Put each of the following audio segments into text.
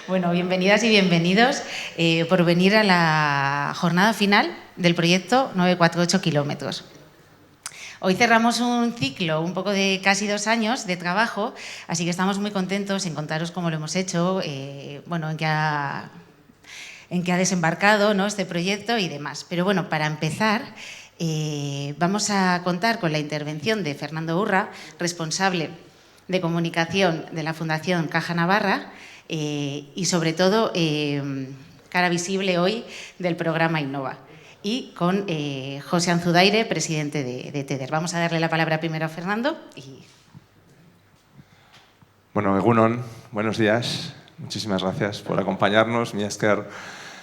Bueno, bienvenidas y bienvenidos por venir a la jornada final del proyecto 948 kilómetros. Hoy cerramos un ciclo un poco de casi 2 años de trabajo, así que estamos muy contentos en contaros cómo lo hemos hecho, bueno, en qué ha desembarcado, ¿no?, este proyecto y demás. Pero bueno, para empezar, vamos a contar con la intervención de Fernando Urra, responsable de comunicación de la Fundación Caja Navarra y sobre todo cara visible hoy del programa Innova. Y con José Anzudaire, presidente de TEDER. Vamos a darle la palabra primero a Fernando. Bueno, Egunon, buenos días. Muchísimas gracias por acompañarnos. Mi esker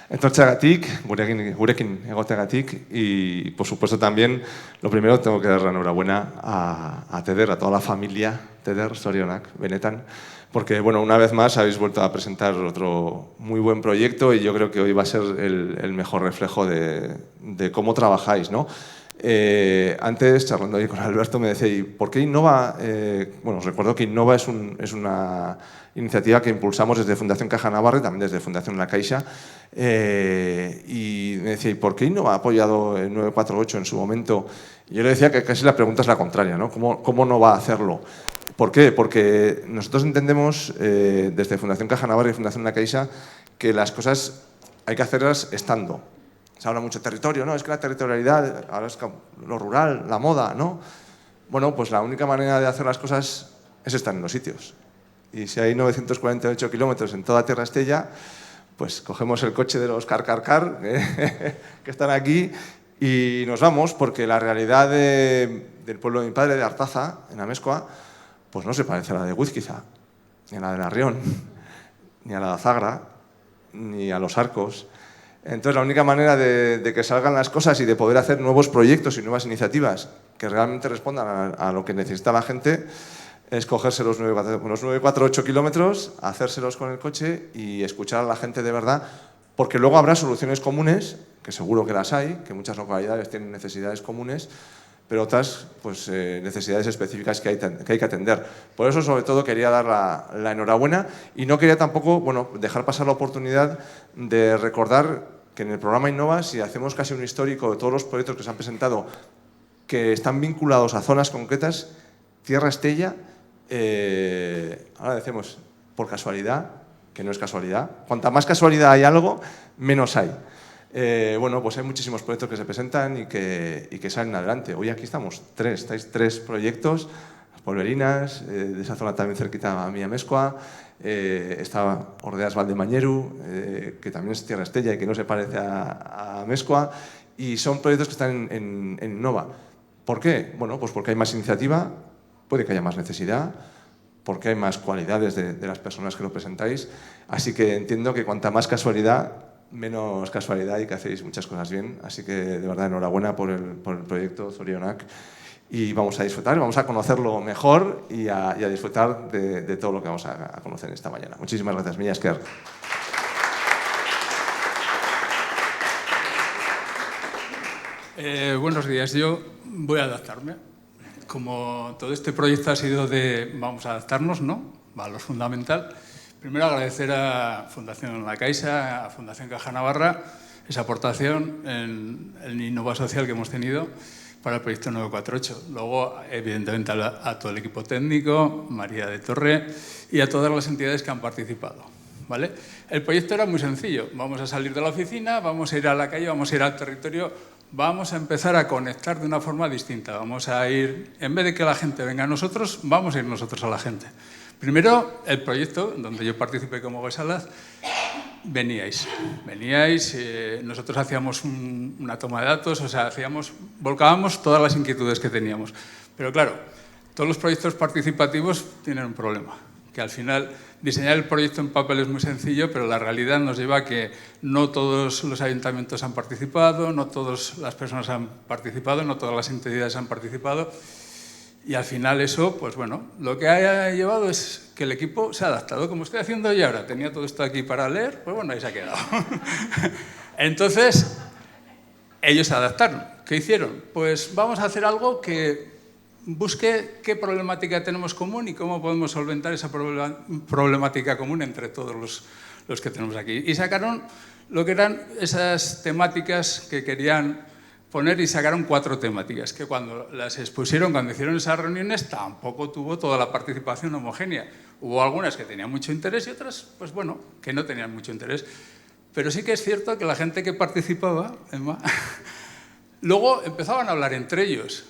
etortzeagatik, gurekin egoteagatik, y por supuesto también, lo primero, tengo que dar la enhorabuena a TEDER, a toda la familia TEDER, zorionak, benetan, porque, bueno, una vez más habéis vuelto a presentar otro muy buen proyecto y yo creo que hoy va a ser el mejor reflejo de cómo trabajáis, ¿no? Antes, charlando ahí con Alberto, me decía, ¿y por qué Innova? Bueno, os recuerdo que Innova es una iniciativa que impulsamos desde Fundación Caja Navarra y también desde Fundación La Caixa. Y me decía, ¿y por qué Innova ha apoyado el 948 en su momento? Y yo le decía que casi la pregunta es la contraria, ¿no? ¿Cómo no va a hacerlo? ¿Por qué? Porque nosotros entendemos, desde Fundación Caja Navarra y Fundación La Caixa, que las cosas hay que hacerlas estando. Se habla mucho de territorio, ¿no? Es que la territorialidad, ahora es lo rural, la moda, ¿no? Bueno, pues la única manera de hacer las cosas es estar en los sitios. Y si hay 948 kilómetros en toda Tierra Estella, pues cogemos el coche de los car, que están aquí, y nos vamos, porque la realidad del pueblo de mi padre, de Artaza, en Amezcoa, pues no se parece a la de Guizquiza, ni a la de Larrión, ni a la de Azagra, ni a Los Arcos. Entonces, la única manera de que salgan las cosas y de poder hacer nuevos proyectos y nuevas iniciativas que realmente respondan a lo que necesita la gente es cogerse los 948 kilómetros, hacérselos con el coche y escuchar a la gente de verdad, porque luego habrá soluciones comunes, que seguro que las hay, que muchas localidades tienen necesidades comunes, pero otras pues, necesidades específicas que hay que atender. Por eso, sobre todo, quería dar la enhorabuena y no quería tampoco, bueno, dejar pasar la oportunidad de recordar que en el programa Innova, si hacemos casi un histórico de todos los proyectos que se han presentado que están vinculados a zonas concretas, Tierra Estella, ahora decimos por casualidad, que no es casualidad, cuanta más casualidad hay algo, menos hay. Bueno, pues hay muchísimos proyectos que se presentan y que salen adelante. Hoy aquí estáis 3 proyectos, las Polverinas, de esa zona también cerquita a mí, a Amezcoa, está Ordeas Valdemañeru, que también es Tierra Estella y que no se parece a Amezcoa, y son proyectos que están en Innova. ¿Por qué? Bueno, pues porque hay más iniciativa, puede que haya más necesidad, porque hay más cualidades de las personas que lo presentáis, así que entiendo que cuanta más casualidad, menos casualidad y que hacéis muchas cosas bien, así que de verdad enhorabuena por el proyecto Zorionak. Y vamos a disfrutar, vamos a conocerlo mejor y a disfrutar de todo lo que vamos a conocer esta mañana. Muchísimas gracias, mi esker. Buenos días, yo voy a adaptarme. Como todo este proyecto ha sido vamos a adaptarnos, ¿no? A lo fundamental. Primero agradecer a Fundación La Caixa, a Fundación Caja Navarra, esa aportación en el Innova Social que hemos tenido para el proyecto 948. Luego, evidentemente, a todo el equipo técnico, María de Torre y a todas las entidades que han participado, ¿vale? El proyecto era muy sencillo. Vamos a salir de la oficina, vamos a ir a la calle, vamos a ir al territorio, vamos a empezar a conectar de una forma distinta. Vamos a ir, en vez de que la gente venga a nosotros, vamos a ir nosotros a la gente. Primero, el proyecto, donde yo participé como Goesalaz, veníais, nosotros hacíamos una toma de datos, o sea, volcábamos todas las inquietudes que teníamos. Pero claro, todos los proyectos participativos tienen un problema, que al final diseñar el proyecto en papel es muy sencillo, pero la realidad nos lleva a que no todos los ayuntamientos han participado, no todas las personas han participado, no todas las entidades han participado. Y al final eso, pues bueno, lo que ha llevado es que el equipo se ha adaptado, como estoy haciendo yo ahora. Tenía todo esto aquí para leer, pues bueno, ahí se ha quedado. Entonces, ellos se adaptaron. ¿Qué hicieron? Pues vamos a hacer algo que busque qué problemática tenemos común y cómo podemos solventar esa problemática común entre todos los que tenemos aquí. Y sacaron lo que eran esas temáticas que querían poner y sacaron 4 temáticas, que cuando las expusieron, cuando hicieron esas reuniones, tampoco tuvo toda la participación homogénea. Hubo algunas que tenían mucho interés y otras, pues bueno, que no tenían mucho interés. Pero sí que es cierto que la gente que participaba, Emma, luego empezaban a hablar entre ellos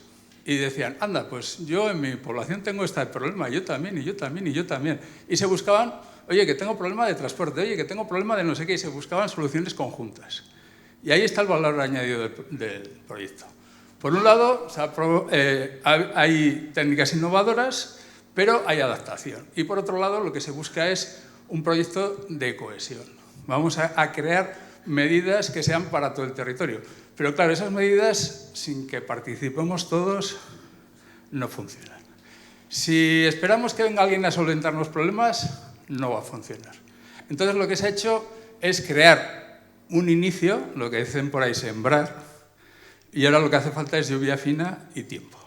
y decían, anda, pues yo en mi población tengo este problema, yo también, y yo también, y yo también. Y se buscaban, oye, que tengo problema de transporte, oye, que tengo problema de no sé qué, y se buscaban soluciones conjuntas. Y ahí está el valor añadido del proyecto. Por un lado, hay técnicas innovadoras, pero hay adaptación. Y por otro lado, lo que se busca es un proyecto de cohesión. Vamos a crear medidas que sean para todo el territorio. Pero claro, esas medidas, sin que participemos todos, no funcionan. Si esperamos que venga alguien a solventar los problemas, no va a funcionar. Entonces, lo que se ha hecho es crear un inicio, lo que dicen por ahí, sembrar, y ahora lo que hace falta es lluvia fina y tiempo.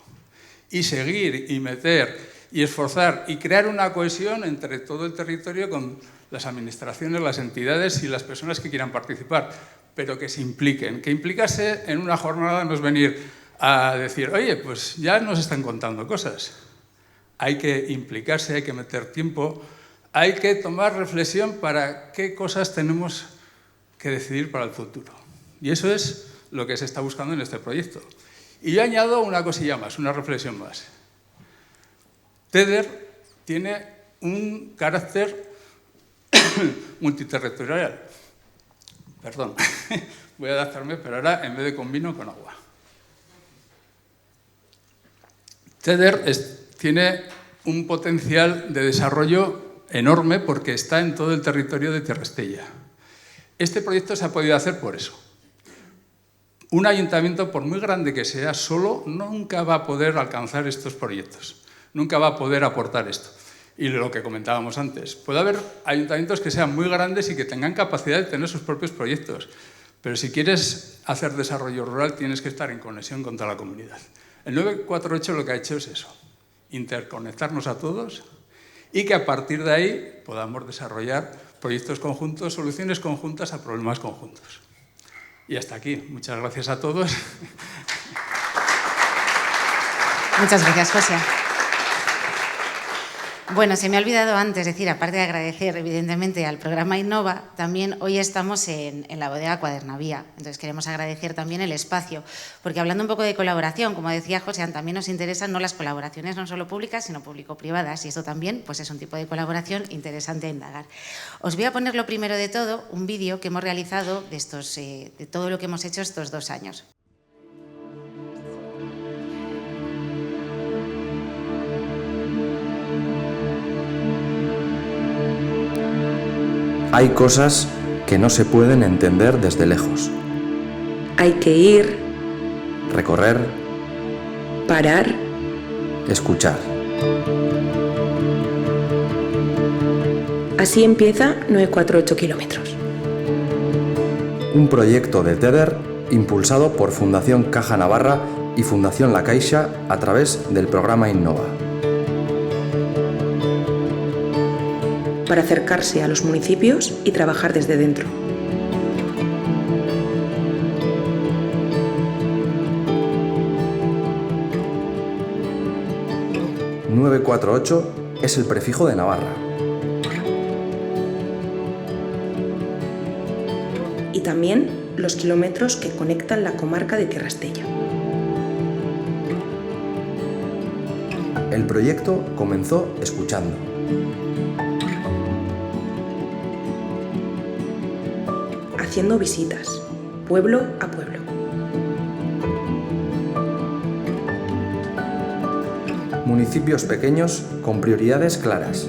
Y seguir, y meter, y esforzar, y crear una cohesión entre todo el territorio con las administraciones, las entidades y las personas que quieran participar, pero que se impliquen. Que implicarse en una jornada no es venir a decir, oye, pues ya nos están contando cosas. Hay que implicarse, hay que meter tiempo, hay que tomar reflexión para qué cosas tenemos que decidir para el futuro. Y eso es lo que se está buscando en este proyecto. Y yo añado una cosilla más, una reflexión más. TEDER tiene un carácter multiterritorial. Perdón, voy a adaptarme, pero ahora en vez de con vino, con agua. TEDER tiene un potencial de desarrollo enorme porque está en todo el territorio de Tierra-Estella. Este proyecto se ha podido hacer por eso. Un ayuntamiento, por muy grande que sea, solo nunca va a poder alcanzar estos proyectos. Nunca va a poder aportar esto. Y lo que comentábamos antes, puede haber ayuntamientos que sean muy grandes y que tengan capacidad de tener sus propios proyectos. Pero si quieres hacer desarrollo rural, tienes que estar en conexión con toda la comunidad. El 948 lo que ha hecho es eso, interconectarnos a todos y que a partir de ahí podamos desarrollar proyectos conjuntos, soluciones conjuntas a problemas conjuntos. Y hasta aquí. Muchas gracias a todos. Muchas gracias, José. Bueno, se me ha olvidado antes decir, aparte de agradecer evidentemente al programa Innova, también hoy estamos en la bodega Cuadernavía. Entonces queremos agradecer también el espacio, porque hablando un poco de colaboración, como decía José, también nos interesan no las colaboraciones no solo públicas, sino público-privadas, y esto también pues, es un tipo de colaboración interesante a indagar. Os voy a poner lo primero de todo, un vídeo que hemos realizado de todo lo que hemos hecho estos 2 años. Hay cosas que no se pueden entender desde lejos. Hay que ir, Recorrer, parar, escuchar. así empieza 948 kilómetros. Un proyecto de TEDER impulsado por Fundación Caja Navarra y Fundación La Caixa a través del programa Innova. Para acercarse a los municipios y trabajar desde dentro. «948» es el prefijo de Navarra. Y también los kilómetros que conectan la comarca de Tierra-Estella. El proyecto comenzó escuchando. Haciendo visitas, pueblo a pueblo. Municipios pequeños con prioridades claras.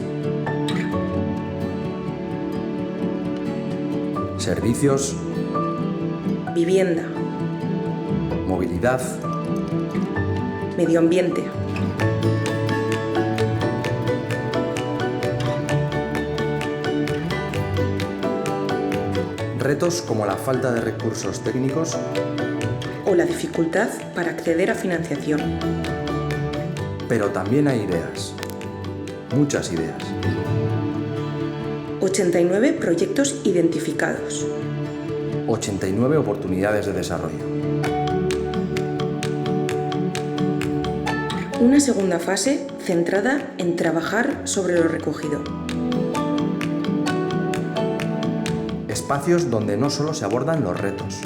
Servicios, Vivienda, movilidad, medio ambiente. retos como la falta de recursos técnicos O la dificultad para acceder a financiación. pero también hay ideas, muchas ideas. 89 proyectos identificados. 89 oportunidades de desarrollo. Una segunda fase centrada en trabajar sobre lo recogido. Espacios donde no solo se abordan los retos,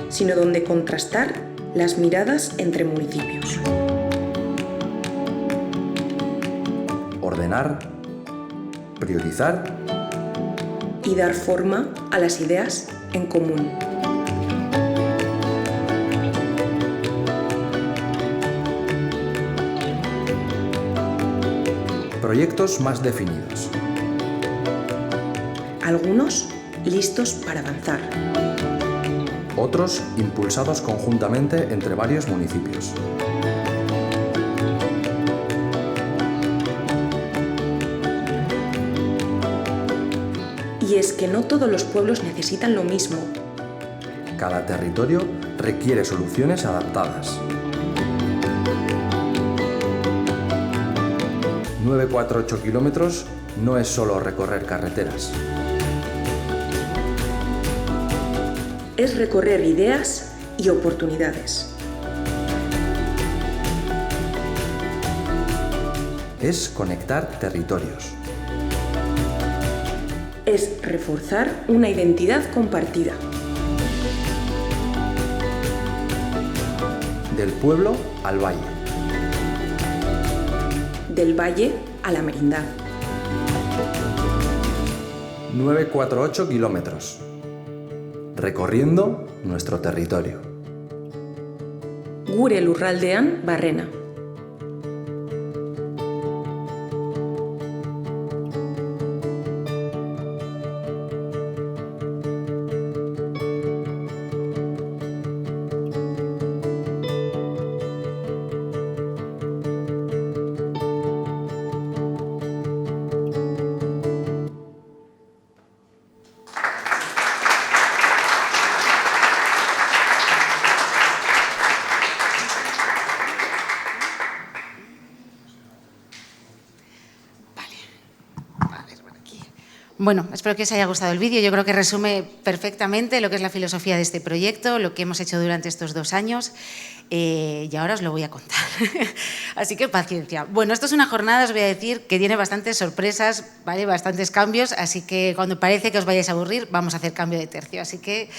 sino donde contrastar las miradas entre municipios. ordenar, priorizar y dar forma a las ideas en común. Proyectos más definidos. Algunos listos para avanzar. Otros impulsados conjuntamente entre varios municipios. Y es que no todos los pueblos necesitan lo mismo. Cada territorio requiere soluciones adaptadas. 948 kilómetros no es solo recorrer carreteras. Es recorrer ideas y oportunidades. Es conectar territorios. Es reforzar una identidad compartida. Del pueblo al valle. Del valle a la merindad. 948 kilómetros. Recorriendo nuestro territorio. Gure lurraldean barrena. Bueno, espero que os haya gustado el vídeo. Yo creo que resume perfectamente lo que es la filosofía de este proyecto, lo que hemos hecho durante estos 2 años y ahora os lo voy a contar. Así que paciencia. Bueno, esto es una jornada, os voy a decir, que tiene bastantes sorpresas, ¿vale? Bastantes cambios, así que cuando parece que os vayáis a aburrir, vamos a hacer cambio de tercio. Así que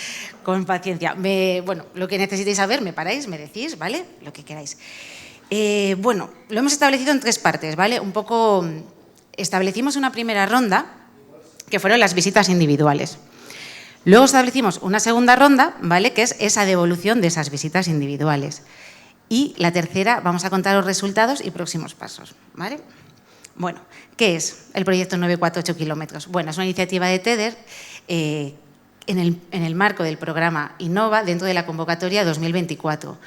con paciencia. Bueno, lo que necesitéis saber, me paráis, me decís, ¿vale? Lo que queráis. Bueno, lo hemos establecido en 3 partes, ¿vale? Un poco establecimos una primera ronda, que fueron las visitas individuales. Luego establecimos una segunda ronda, ¿vale?, que es esa devolución de esas visitas individuales. Y la tercera, vamos a contar los resultados y próximos pasos, ¿vale? Bueno, ¿qué es el proyecto 948 kilómetros? Bueno, es una iniciativa de TEDER en el marco del programa Innova dentro de la convocatoria 2024.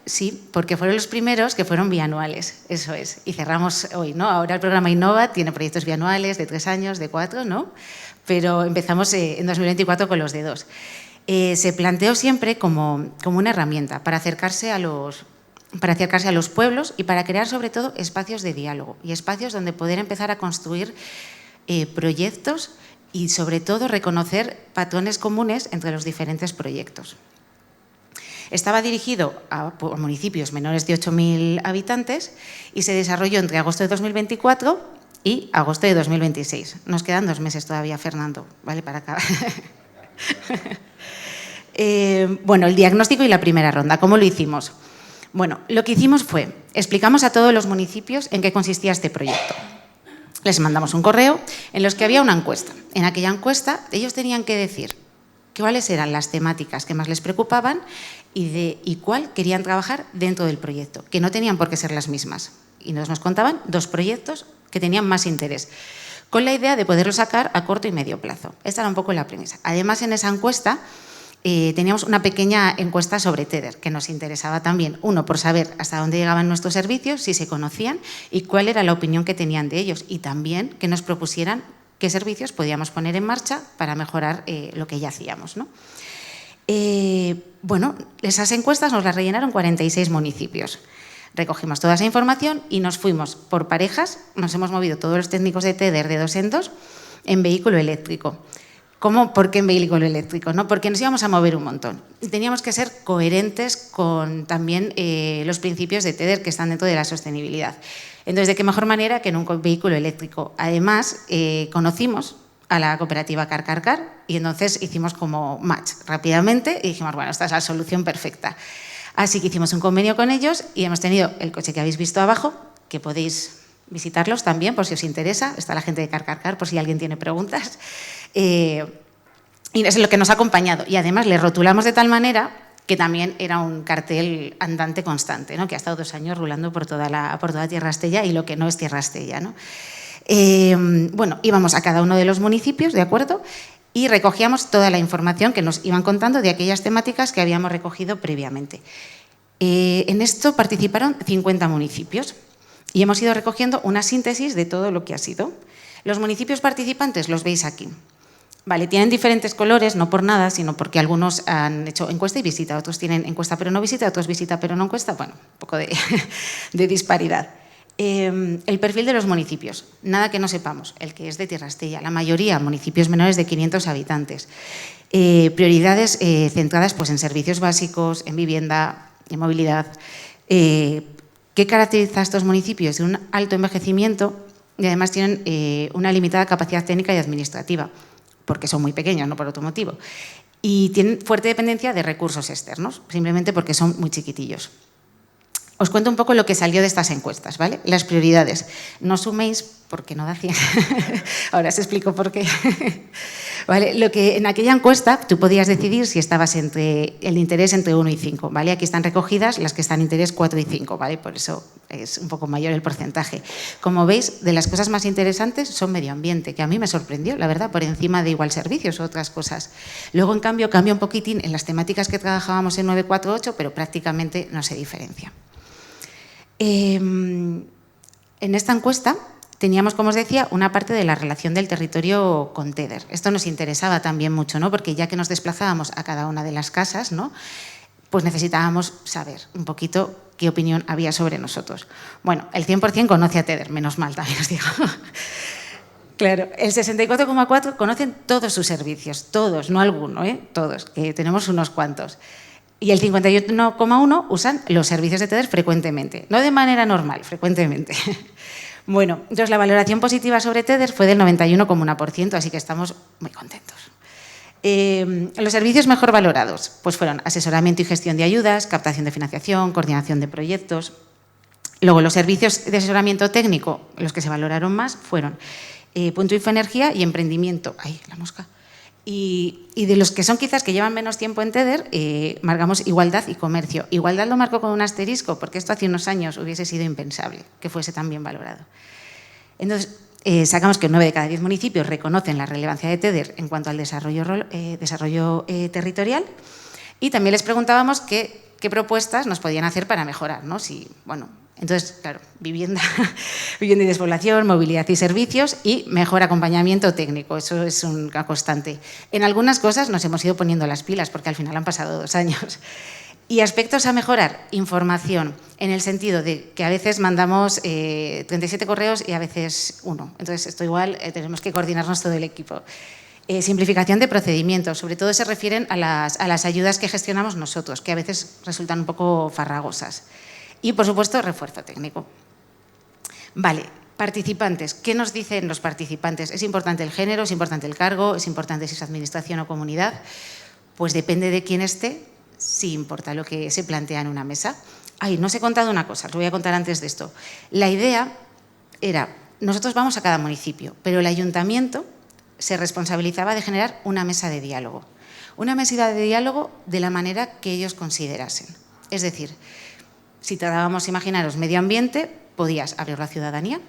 Sí, porque fueron los primeros que fueron bianuales, eso es. Y cerramos hoy, ¿no? Ahora el programa Innova tiene proyectos bianuales de 3 años, de 4, ¿no? Pero empezamos en 2024 con los de 2. Se planteó siempre como una herramienta para acercarse a los pueblos y para crear sobre todo espacios de diálogo y espacios donde poder empezar a construir proyectos y sobre todo reconocer patrones comunes entre los diferentes proyectos. Estaba dirigido a municipios menores de 8.000 habitantes y se desarrolló entre agosto de 2024 y agosto de 2026. Nos quedan 2 meses todavía, Fernando, ¿vale? Para acabar. Bueno, el diagnóstico y la primera ronda, ¿cómo lo hicimos? Bueno, lo que hicimos fue, explicamos a todos los municipios en qué consistía este proyecto. Les mandamos un correo en los que había una encuesta. En aquella encuesta ellos tenían que decir cuáles eran las temáticas que más les preocupaban y cuál querían trabajar dentro del proyecto, que no tenían por qué ser las mismas. Y nos contaban 2 proyectos que tenían más interés, con la idea de poderlo sacar a corto y medio plazo. Esta era un poco la premisa. Además, en esa encuesta teníamos una pequeña encuesta sobre TEDER, que nos interesaba también, uno, por saber hasta dónde llegaban nuestros servicios, si se conocían y cuál era la opinión que tenían de ellos, y también que nos propusieran qué servicios podíamos poner en marcha para mejorar lo que ya hacíamos, ¿no? Bueno, esas encuestas nos las rellenaron 46 municipios. Recogimos toda esa información y nos fuimos por parejas, nos hemos movido todos los técnicos de TEDER de 2 en 2 en vehículo eléctrico. ¿Cómo? ¿Por qué en vehículo eléctrico? ¿No? Porque nos íbamos a mover un montón. Y teníamos que ser coherentes con también los principios de TEDER que están dentro de la sostenibilidad. Entonces, ¿de qué mejor manera que en un vehículo eléctrico? Además, conocimos a la cooperativa Car y entonces hicimos como match rápidamente y dijimos, bueno, esta es la solución perfecta. Así que hicimos un convenio con ellos y hemos tenido el coche que habéis visto abajo, que podéis visitarlos también por si os interesa. Está la gente de Car por si alguien tiene preguntas. Y es lo que nos ha acompañado. Y además le rotulamos de tal manera que también era un cartel andante constante, ¿no? Que ha estado 2 años rulando por toda Tierra Astella y lo que no es Tierra Astella, ¿no? Bueno, íbamos a cada uno de los municipios, ¿de acuerdo? Y recogíamos toda la información que nos iban contando de aquellas temáticas que habíamos recogido previamente. En esto participaron 50 municipios y hemos ido recogiendo una síntesis de todo lo que ha sido. Los municipios participantes los veis aquí. Vale, tienen diferentes colores, no por nada, sino porque algunos han hecho encuesta y visita, otros tienen encuesta pero no visita, otros visita pero no encuesta. Bueno, un poco de disparidad. El perfil de los municipios, nada que no sepamos, el que es de Tierra Astella, la mayoría municipios menores de 500 habitantes. Prioridades centradas pues, en servicios básicos, en vivienda, en movilidad. ¿Qué caracteriza a estos municipios? De un alto envejecimiento y además tienen una limitada capacidad técnica y administrativa, porque son muy pequeños, no por otro motivo. Y tienen fuerte dependencia de recursos externos, simplemente porque son muy chiquitillos. Os cuento un poco lo que salió de estas encuestas, ¿vale? Las prioridades. No suméis porque no da 100. Ahora os explico por qué. ¿Vale? Lo que en aquella encuesta tú podías decidir si estabas entre el interés entre 1 y 5, ¿vale? Aquí están recogidas las que están en interés 4 y 5, ¿vale? Por eso es un poco mayor el porcentaje. Como veis, de las cosas más interesantes son medio ambiente, que a mí me sorprendió, la verdad, por encima de igual servicios u otras cosas. Luego, en cambio, cambia un poquitín en las temáticas que trabajábamos en 948, pero prácticamente no se diferencia. En esta encuesta teníamos, como os decía, una parte de la relación del territorio con TEDER. Esto nos interesaba también mucho, ¿no? Porque ya que nos desplazábamos a cada una de las casas, ¿no? Pues necesitábamos saber un poquito qué opinión había sobre nosotros. Bueno, el 100% conoce a TEDER, menos mal también os digo. Claro, el 64,4% conocen todos sus servicios, todos, no alguno, todos, que tenemos unos cuantos. Y el 51,1% usan los servicios de TEDER frecuentemente, no de manera normal, frecuentemente. Bueno, entonces la valoración positiva sobre TEDER fue del 91,1%, así que estamos muy contentos. Los servicios mejor valorados pues fueron asesoramiento y gestión de ayudas, captación de financiación, coordinación de proyectos. Luego, los servicios de asesoramiento técnico, los que se valoraron más, fueron Punto Infoenergía y emprendimiento. ¡Ay, la mosca! Y de los que son quizás que llevan menos tiempo en TEDER, marcamos igualdad y comercio. Igualdad lo marco con un asterisco, porque esto hace unos años hubiese sido impensable que fuese tan bien valorado. Entonces, sacamos que 9 de cada 10 municipios reconocen la relevancia de TEDER en cuanto al desarrollo territorial, y también les preguntábamos qué propuestas nos podían hacer para mejorar, ¿no? Entonces, claro, vivienda y despoblación, movilidad y servicios y mejor acompañamiento técnico, eso es una constante. En algunas cosas nos hemos ido poniendo las pilas porque al final han pasado 2 años. Y aspectos a mejorar, información, en el sentido de que a veces mandamos 37 correos y a veces 1. Entonces, esto igual tenemos que coordinarnos todo el equipo. Simplificación de procedimientos, sobre todo se refieren a las ayudas que gestionamos nosotros, que a veces resultan un poco farragosas. Y, por supuesto, refuerzo técnico. Vale, participantes. ¿Qué nos dicen los participantes? ¿Es importante el género? ¿Es importante el cargo? ¿Es importante si es administración o comunidad? Pues depende de quién esté, sí importa lo que se plantea en una mesa. Ay, no os he contado una cosa, os lo voy a contar antes de esto. La idea era, nosotros vamos a cada municipio, pero el ayuntamiento se responsabilizaba de generar una mesa de diálogo. Una mesa de diálogo de la manera que ellos considerasen. Es decir, si tratábamos, imaginaros, medio ambiente, podías abrir la ciudadanía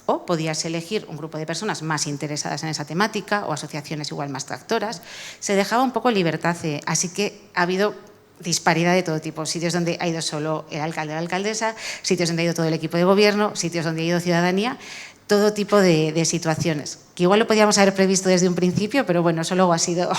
o podías elegir un grupo de personas más interesadas en esa temática o asociaciones igual más tractoras. Se dejaba un poco libertad, así que ha habido disparidad de todo tipo. Sitios donde ha ido solo el alcalde o la alcaldesa, sitios donde ha ido todo el equipo de gobierno, sitios donde ha ido ciudadanía, todo tipo de situaciones. Que igual lo podíamos haber previsto desde un principio, pero bueno, eso luego ha sido...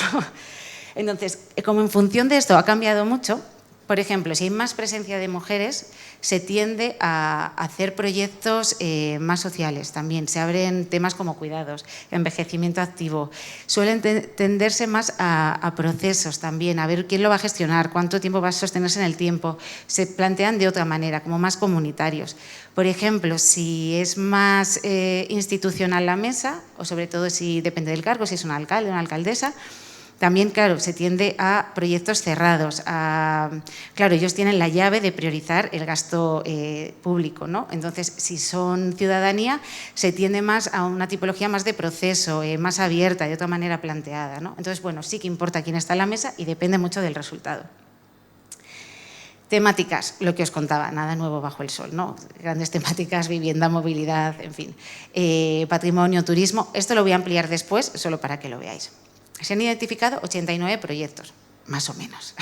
Entonces, como en función de esto ha cambiado mucho, Por ejemplo, si hay más presencia de mujeres, se tiende a hacer proyectos más sociales también. Se abren temas como cuidados, envejecimiento activo. Suelen tenderse más a procesos también, a ver quién lo va a gestionar, cuánto tiempo va a sostenerse en el tiempo. Se plantean de otra manera, como más comunitarios. Por ejemplo, si es más institucional la mesa, o sobre todo si depende del cargo, si es un alcalde o una alcaldesa, también, claro, se tiende a proyectos cerrados. Claro, ellos tienen la llave de priorizar el gasto público, ¿no? Entonces, si son ciudadanía, se tiende más a una tipología más de proceso, más abierta, de otra manera planteada, ¿no? Entonces, bueno, sí que importa quién está en la mesa y depende mucho del resultado. Temáticas, lo que os contaba, nada nuevo bajo el sol, ¿no? Grandes temáticas, vivienda, movilidad, en fin, patrimonio, turismo. Esto lo voy a ampliar después, solo para que lo veáis. Se han identificado 89 proyectos, más o menos.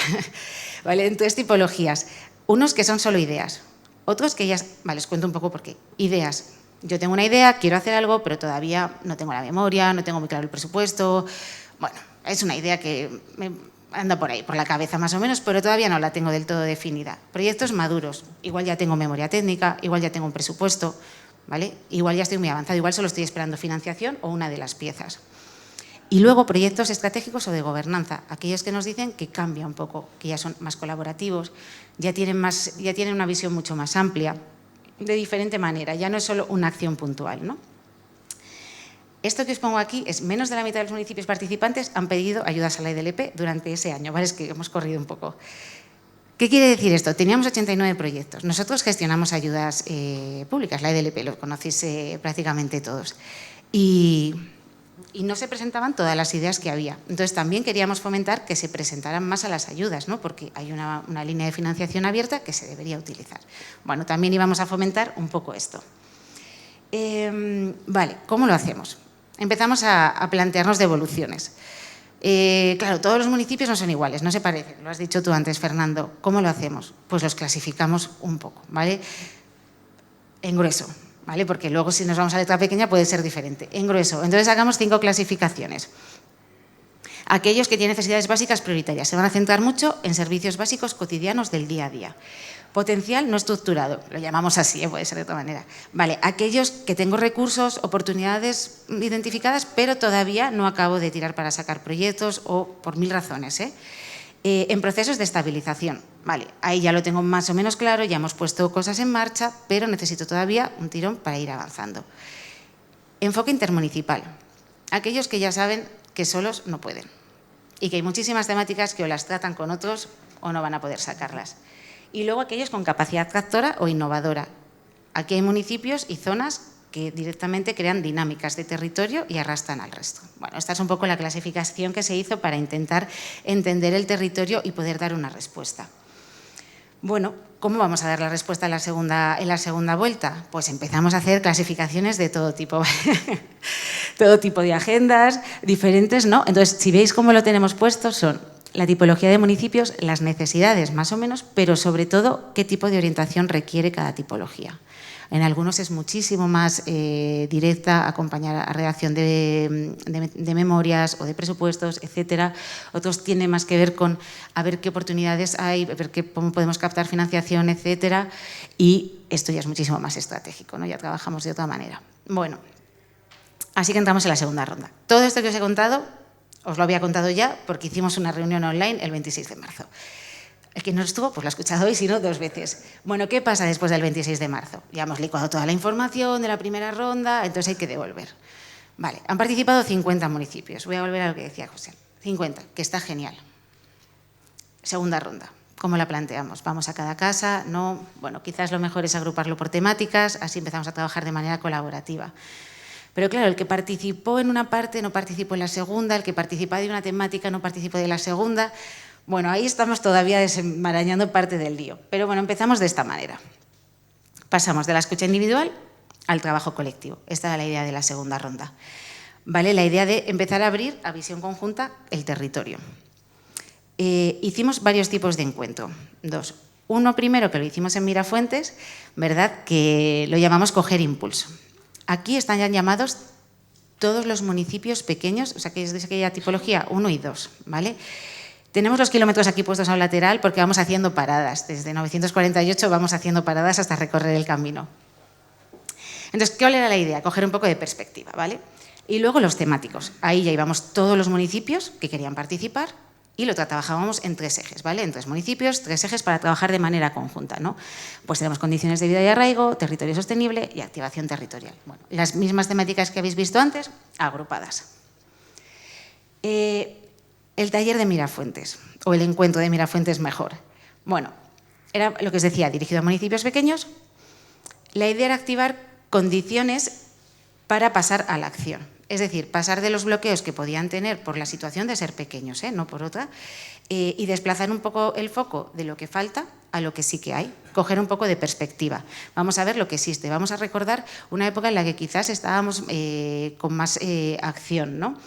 ¿Vale? Entonces, tipologías. Unos que son solo ideas, otros que ya... Vale, os cuento un poco por qué. Ideas. Yo tengo una idea, quiero hacer algo, pero todavía no tengo la memoria, no tengo muy claro el presupuesto. Bueno, es una idea que me anda por ahí, por la cabeza más o menos, pero todavía no la tengo del todo definida. Proyectos maduros. Igual ya tengo memoria técnica, igual ya tengo un presupuesto, ¿vale? Igual ya estoy muy avanzado, igual solo estoy esperando financiación o una de las piezas. Y luego proyectos estratégicos o de gobernanza, aquellos que nos dicen que cambia un poco, que ya son más colaborativos, ya tienen una visión mucho más amplia, de diferente manera, ya no es solo una acción puntual, ¿no? Esto que os pongo aquí es menos de la mitad de los municipios participantes han pedido ayudas a la EDLP durante ese año, ¿vale? Es que hemos corrido un poco. ¿Qué quiere decir esto? Teníamos 89 proyectos. Nosotros gestionamos ayudas públicas, la EDLP, lo conocéis prácticamente todos. Y no se presentaban todas las ideas que había. Entonces, también queríamos fomentar que se presentaran más a las ayudas, ¿no? Porque hay una línea de financiación abierta que se debería utilizar. Bueno, también íbamos a fomentar un poco esto. Vale, ¿cómo lo hacemos? Empezamos a plantearnos devoluciones. Claro, todos los municipios no son iguales, no se parecen, lo has dicho tú antes, Fernando. ¿Cómo lo hacemos? Pues los clasificamos un poco, ¿vale? En grueso. ¿Vale? Porque luego si nos vamos a letra pequeña puede ser diferente. En grueso. Entonces hagamos 5 clasificaciones. Aquellos que tienen necesidades básicas prioritarias se van a centrar mucho en servicios básicos cotidianos del día a día. Potencial no estructurado, lo llamamos así, puede ser de otra manera. Vale, aquellos que tengo recursos, oportunidades identificadas, pero todavía no acabo de tirar para sacar proyectos o por 1000 razones, en procesos de estabilización. Vale, ahí ya lo tengo más o menos claro, ya hemos puesto cosas en marcha, pero necesito todavía un tirón para ir avanzando. Enfoque intermunicipal. Aquellos que ya saben que solos no pueden y que hay muchísimas temáticas que o las tratan con otros o no van a poder sacarlas. Y luego aquellos con capacidad tractora o innovadora. Aquí hay municipios y zonas que directamente crean dinámicas de territorio y arrastran al resto. Bueno, esta es un poco la clasificación que se hizo para intentar entender el territorio y poder dar una respuesta. Bueno, ¿cómo vamos a dar la respuesta en la segunda vuelta? Pues empezamos a hacer clasificaciones de todo tipo, todo tipo de agendas diferentes, ¿no? Entonces, si veis cómo lo tenemos puesto, son la tipología de municipios, las necesidades más o menos, pero sobre todo qué tipo de orientación requiere cada tipología. En algunos es muchísimo más directa, acompañar a redacción de memorias o de presupuestos, etcétera. Otros tienen más que ver con a ver qué oportunidades hay, ver cómo podemos captar financiación, etcétera. Y esto ya es muchísimo más estratégico, ¿no? Ya trabajamos de otra manera. Bueno, así que entramos en la segunda ronda. Todo esto que os he contado, os lo había contado ya porque hicimos una reunión online el 26 de marzo. El que no estuvo, pues lo ha escuchado hoy, si no, 2 veces. Bueno, ¿qué pasa después del 26 de marzo? Ya hemos licuado toda la información de la primera ronda, entonces hay que devolver. Vale, han participado 50 municipios. Voy a volver a lo que decía José. 50, que está genial. Segunda ronda. ¿Cómo la planteamos? ¿Vamos a cada casa? No. Bueno, quizás lo mejor es agruparlo por temáticas, así empezamos a trabajar de manera colaborativa. Pero claro, el que participó en una parte no participó en la segunda, el que participó de una temática no participó de la segunda. Bueno, ahí estamos todavía desenmarañando parte del lío. Pero bueno, empezamos de esta manera. Pasamos de la escucha individual al trabajo colectivo. Esta era la idea de la segunda ronda. ¿Vale? La idea de empezar a abrir a visión conjunta el territorio. Hicimos varios tipos de encuentro. 2. Uno primero, que lo hicimos en Mirafuentes, ¿verdad? Que lo llamamos coger impulso. Aquí están ya llamados todos los municipios pequeños, o sea, que es de aquella tipología 1 y 2, ¿vale? Tenemos los kilómetros aquí puestos a un lateral porque vamos haciendo paradas. Desde 948 vamos haciendo paradas hasta recorrer el camino. Entonces, ¿cuál era la idea? Coger un poco de perspectiva, ¿vale? Y luego los temáticos. Ahí ya íbamos todos los municipios que querían participar y lo trabajábamos en 3 ejes, ¿vale? En 3 municipios, 3 ejes para trabajar de manera conjunta, ¿no? Pues tenemos condiciones de vida y arraigo, territorio sostenible y activación territorial. Bueno, las mismas temáticas que habéis visto antes, agrupadas. El taller de Mirafuentes, o el encuentro de Mirafuentes mejor. Bueno, era lo que os decía, dirigido a municipios pequeños. La idea era activar condiciones para pasar a la acción. Es decir, pasar de los bloqueos que podían tener por la situación de ser pequeños, no por otra, y desplazar un poco el foco de lo que falta a lo que sí que hay, coger un poco de perspectiva. Vamos a ver lo que existe, vamos a recordar una época en la que quizás estábamos con más acción, ¿no?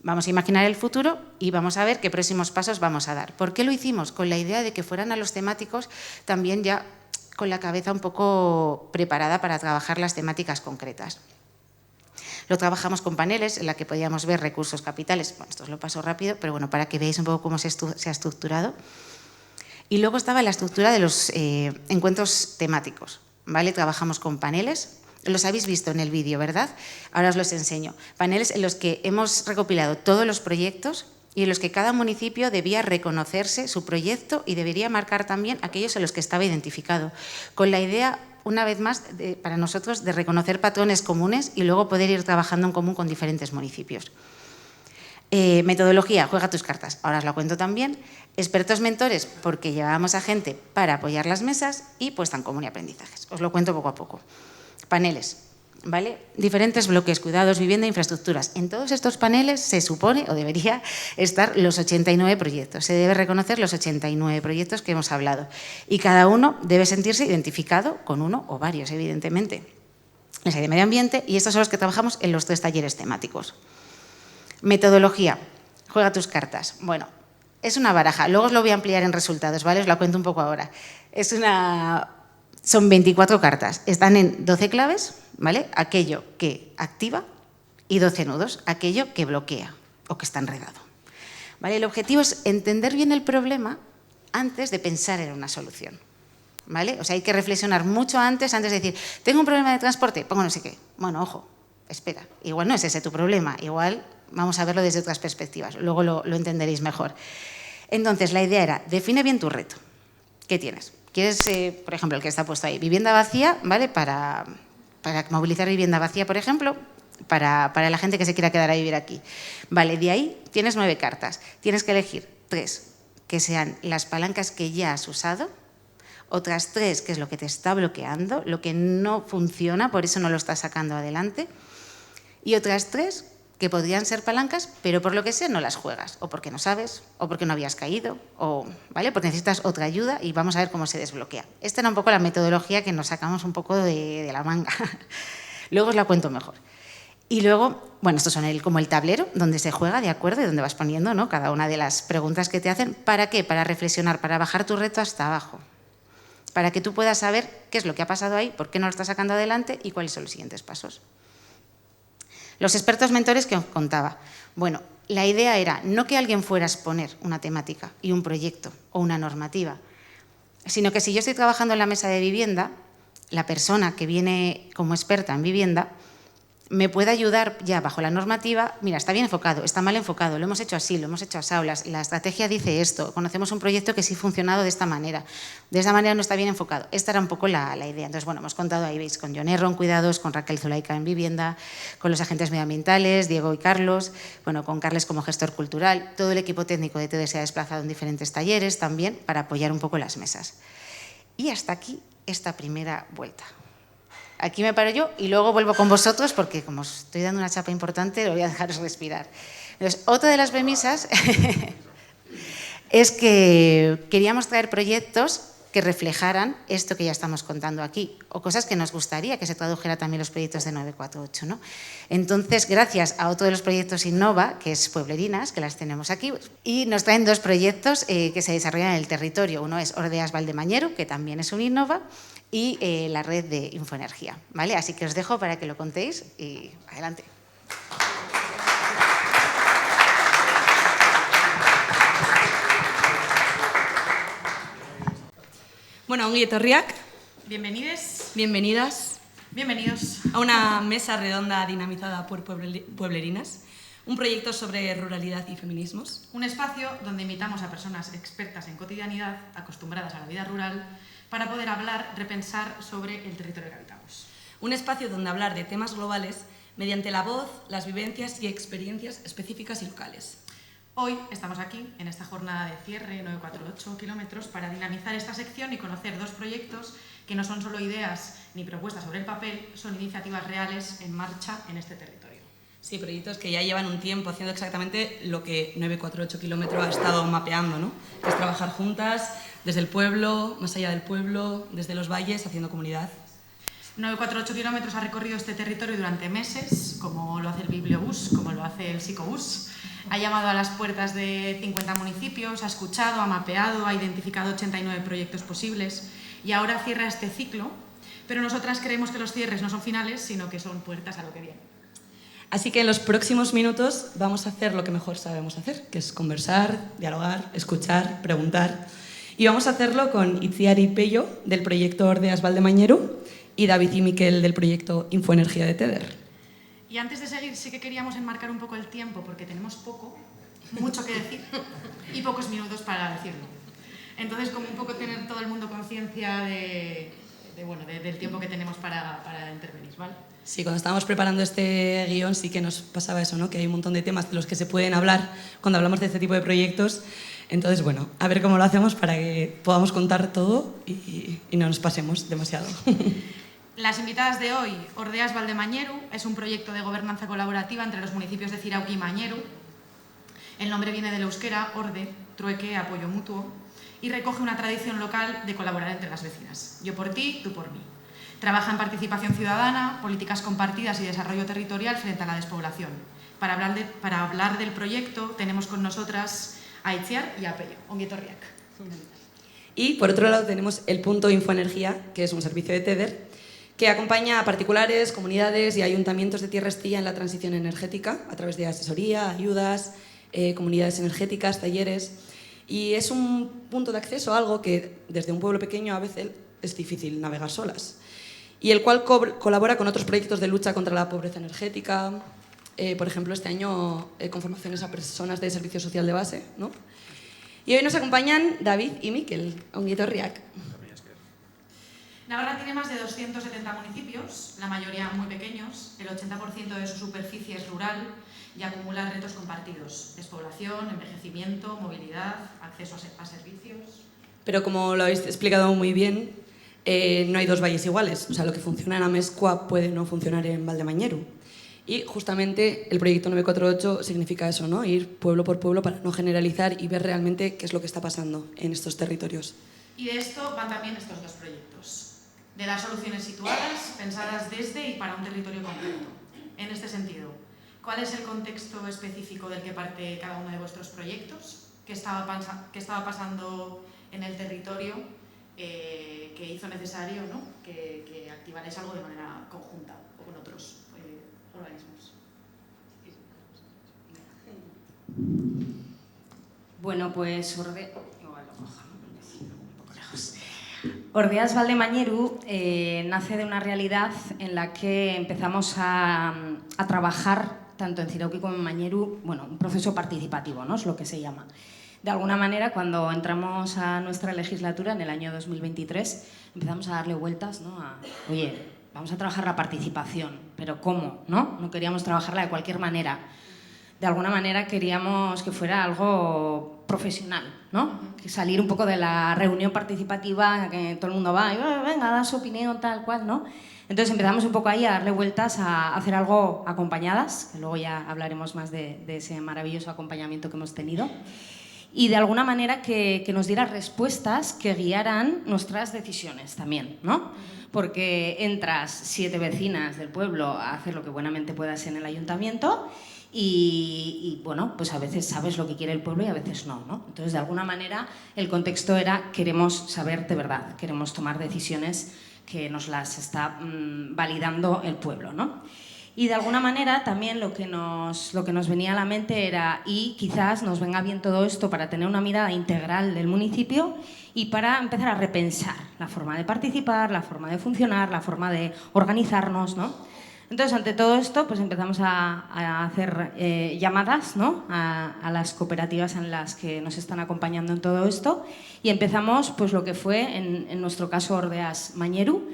Vamos a imaginar el futuro y vamos a ver qué próximos pasos vamos a dar. ¿Por qué lo hicimos? Con la idea de que fueran a los temáticos también ya con la cabeza un poco preparada para trabajar las temáticas concretas. Lo trabajamos con paneles en la que podíamos ver recursos capitales. Bueno, esto os lo paso rápido, pero bueno, para que veáis un poco cómo se ha estructurado. Y luego estaba la estructura de los encuentros temáticos, ¿vale? Trabajamos con paneles. Los habéis visto en el vídeo, ¿verdad? Ahora os los enseño. Paneles en los que hemos recopilado todos los proyectos y en los que cada municipio debía reconocerse su proyecto y debería marcar también aquellos en los que estaba identificado, con la idea, una vez más, para nosotros, de reconocer patrones comunes y luego poder ir trabajando en común con diferentes municipios. Metodología, juega tus cartas. Ahora os la cuento también. Expertos mentores, porque llevábamos a gente para apoyar las mesas y puesta en común y aprendizajes. Os lo cuento poco a poco. Paneles, ¿vale? Diferentes bloques, cuidados, vivienda e infraestructuras. En todos estos paneles se supone o debería estar los 89 proyectos. Se debe reconocer los 89 proyectos que hemos hablado. Y cada uno debe sentirse identificado con uno o varios, evidentemente. Les hay de medio ambiente y estos son los que trabajamos en los 3 talleres temáticos. Metodología, juega tus cartas. Bueno, es una baraja. Luego os lo voy a ampliar en resultados, ¿vale? Os la cuento un poco ahora. Son 24 cartas, están en 12 claves, ¿vale? Aquello que activa y 12 nudos, aquello que bloquea o que está enredado. ¿Vale? El objetivo es entender bien el problema antes de pensar en una solución. ¿Vale? O sea, hay que reflexionar mucho antes de decir, tengo un problema de transporte, pongo no sé qué. Bueno, ojo, espera, igual no es ese tu problema, igual vamos a verlo desde otras perspectivas, luego lo entenderéis mejor. Entonces, la idea era, define bien tu reto. ¿Qué tienes? ¿Quieres, por ejemplo, el que está puesto ahí, vivienda vacía, ¿vale? Para movilizar vivienda vacía, por ejemplo, para la gente que se quiera quedar a vivir aquí. Vale, de ahí tienes 9 cartas. Tienes que elegir 3 que sean las palancas que ya has usado, otras 3 que es lo que te está bloqueando, lo que no funciona, por eso no lo estás sacando adelante, y otras 3 que podrían ser palancas, pero por lo que sea no las juegas, o porque no sabes, o porque no habías caído, o ¿vale? Porque necesitas otra ayuda y vamos a ver cómo se desbloquea. Esta era un poco la metodología que nos sacamos un poco de la manga. Luego os la cuento mejor. Y luego, bueno, estos son como el tablero donde se juega, ¿de acuerdo? Y donde vas poniendo, ¿no? Cada una de las preguntas que te hacen. ¿Para qué? Para reflexionar, para bajar tu reto hasta abajo. Para que tú puedas saber qué es lo que ha pasado ahí, por qué no lo estás sacando adelante y cuáles son los siguientes pasos. Los expertos mentores que os contaba. Bueno, la idea era no que alguien fuera a exponer una temática y un proyecto o una normativa, sino que si yo estoy trabajando en la mesa de vivienda, la persona que viene como experta en vivienda me puede ayudar ya bajo la normativa, mira, está bien enfocado, está mal enfocado, lo hemos hecho así, lo hemos hecho así, la estrategia dice esto, conocemos un proyecto que sí ha funcionado de esta manera no está bien enfocado. Esta era un poco la idea. Entonces, bueno, hemos contado, ahí veis, con John Erro en cuidados, con Raquel Zulaika en vivienda, con los agentes medioambientales, Diego y Carlos, bueno, con Carles como gestor cultural, todo el equipo técnico de TEDx se ha desplazado en diferentes talleres también para apoyar un poco las mesas. Y hasta aquí esta primera vuelta. Aquí me paro yo y luego vuelvo con vosotros porque como os estoy dando una chapa importante, lo voy a dejaros respirar. Entonces, otra de las premisas es que queríamos traer proyectos que reflejaran esto que ya estamos contando aquí, o cosas que nos gustaría que se tradujera también los proyectos de 948, ¿no? Entonces, gracias a otro de los proyectos Innova, que es Pueblerinas, que las tenemos aquí, y nos traen 2 proyectos que se desarrollan en el territorio. Uno es Ordeas Valdemañero, que también es un Innova, y la red de Infoenergía, ¿vale? Así que os dejo para que lo contéis y adelante. Bueno, ongi etorriak, Bienvenides, bienvenidas bienvenidos. a una mesa redonda dinamizada por pueblerinas, un proyecto sobre ruralidad y feminismos. Un espacio donde invitamos a personas expertas en cotidianidad, acostumbradas a la vida rural, para poder hablar, repensar sobre el territorio que habitamos. Un espacio donde hablar de temas globales mediante la voz, las vivencias y experiencias específicas y locales. Hoy estamos aquí, en esta jornada de cierre 948 kilómetros, para dinamizar esta sección y conocer dos proyectos que no son solo ideas ni propuestas sobre el papel, son iniciativas reales en marcha en este territorio. Sí, proyectos que ya llevan un tiempo haciendo exactamente lo que 948 kilómetros ha estado mapeando, ¿no? Que es trabajar juntas, desde el pueblo, más allá del pueblo, desde los valles, haciendo comunidad. 948 kilómetros ha recorrido este territorio durante meses, como lo hace el Bibliobús, como lo hace el Psicobús. Ha llamado a las puertas de 50 municipios, ha escuchado, ha mapeado, ha identificado 89 proyectos posibles y ahora cierra este ciclo, pero nosotras creemos que los cierres no son finales, sino que son puertas a lo que viene. Así que en los próximos minutos vamos a hacer lo que mejor sabemos hacer, que es conversar, dialogar, escuchar, preguntar. Y vamos a hacerlo con Itziar y Pello, del proyecto Ordeas Valdemañeru, y David y Miquel, del proyecto Infoenergía de Teder. Y antes de seguir, sí que queríamos enmarcar un poco el tiempo, porque tenemos mucho que decir, y pocos minutos para decirlo. Entonces, como un poco tener todo el mundo conciencia del tiempo que tenemos para intervenir, ¿vale? Sí, cuando estábamos preparando este guión sí que nos pasaba eso, ¿no? Que hay un montón de temas de los que se pueden hablar cuando hablamos de este tipo de proyectos. Entonces, bueno, a ver cómo lo hacemos para que podamos contar todo y no nos pasemos demasiado. Las invitadas de hoy, Ordeas Valdemañeru, es un proyecto de gobernanza colaborativa entre los municipios de Zirauki y Mañeru. El nombre viene del euskera, orde, trueque, apoyo mutuo, y recoge una tradición local de colaborar entre las vecinas. Yo por ti, tú por mí. Trabaja en participación ciudadana, políticas compartidas y desarrollo territorial frente a la despoblación. Para hablar del proyecto tenemos con nosotras a Itziar y a Pello. Ongi etorriak. Y por otro lado tenemos el punto Infoenergía, que es un servicio de Teder, que acompaña a particulares, comunidades y ayuntamientos de Tierra Estilla en la transición energética a través de asesoría, ayudas, comunidades energéticas, talleres. Y es un punto de acceso a algo que desde un pueblo pequeño a veces es difícil navegar solas. Y el cual colabora con otros proyectos de lucha contra la pobreza energética, por ejemplo, este año con formaciones a personas de servicio social de base, ¿no? Y hoy nos acompañan David y Miquel, ongi etorriak. Navarra tiene más de 270 municipios, la mayoría muy pequeños, el 80% de su superficie es rural y acumula retos compartidos: despoblación, envejecimiento, movilidad, acceso a servicios. Pero como lo habéis explicado muy bien, no hay dos valles iguales. O sea, lo que funciona en Amezcua puede no funcionar en Valdemañeru. Y justamente el proyecto 948 significa eso, ¿no? Ir pueblo por pueblo para no generalizar y ver realmente qué es lo que está pasando en estos territorios. Y de esto van también estos dos proyectos, de dar soluciones situadas, pensadas desde y para un territorio concreto. En este sentido, ¿cuál es el contexto específico del que parte cada uno de vuestros proyectos? ¿Qué estaba pasando en el territorio que hizo necesario, ¿no? que activarais algo de manera conjunta o con otros organismos? Bueno, pues Ordeas Valdemañeru nace de una realidad en la que empezamos a trabajar tanto en Zirauki como en Mañeru, bueno, un proceso participativo, ¿no? Es lo que se llama. De alguna manera, cuando entramos a nuestra legislatura en el año 2023, empezamos a darle vueltas, ¿no? Oye, vamos a trabajar la participación, pero ¿cómo? No queríamos trabajarla de cualquier manera. De alguna manera queríamos que fuera algo profesional, ¿no? Que salir un poco de la reunión participativa, que todo el mundo va y venga, da su opinión, tal cual, ¿no? Entonces empezamos un poco ahí a darle vueltas, a hacer algo acompañadas, que luego ya hablaremos más de ese maravilloso acompañamiento que hemos tenido. Y de alguna manera que nos diera respuestas que guiaran nuestras decisiones también, ¿no? Porque entras 7 vecinas del pueblo a hacer lo que buenamente puedas en el ayuntamiento y bueno, pues a veces sabes lo que quiere el pueblo y a veces no, ¿no? Entonces, de alguna manera, el contexto era queremos saber de verdad, queremos tomar decisiones que nos las está validando el pueblo, ¿no? Y de alguna manera también lo que nos venía a la mente era, y quizás nos venga bien todo esto para tener una mirada integral del municipio y para empezar a repensar la forma de participar, la forma de funcionar, la forma de organizarnos, ¿no? Entonces, ante todo esto, pues empezamos a hacer llamadas, ¿no?, a las cooperativas en las que nos están acompañando en todo esto, y empezamos pues lo que fue, en nuestro caso, Ordeas Mañeru,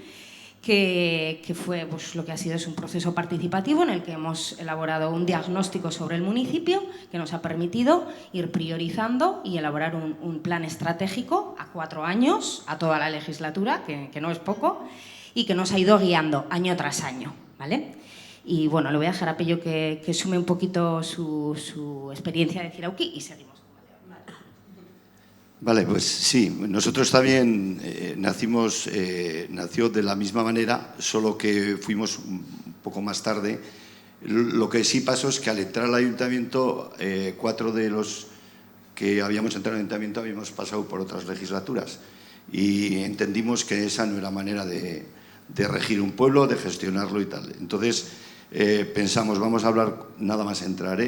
que fue pues, lo que ha sido es un proceso participativo en el que hemos elaborado un diagnóstico sobre el municipio que nos ha permitido ir priorizando y elaborar un plan estratégico a 4 años, a toda la legislatura, que no es poco, y que nos ha ido guiando año tras año, ¿vale? Y bueno, le voy a dejar a Pello que sume un poquito su experiencia de Zirauki y seguimos. Vale, pues sí, nosotros también nació de la misma manera, solo que fuimos un poco más tarde. Lo que sí pasó es que al entrar al ayuntamiento, 4 de los que habíamos entrado al ayuntamiento habíamos pasado por otras legislaturas y entendimos que esa no era manera de regir un pueblo, de gestionarlo y tal. Entonces pensamos, vamos a hablar, nada más entrar,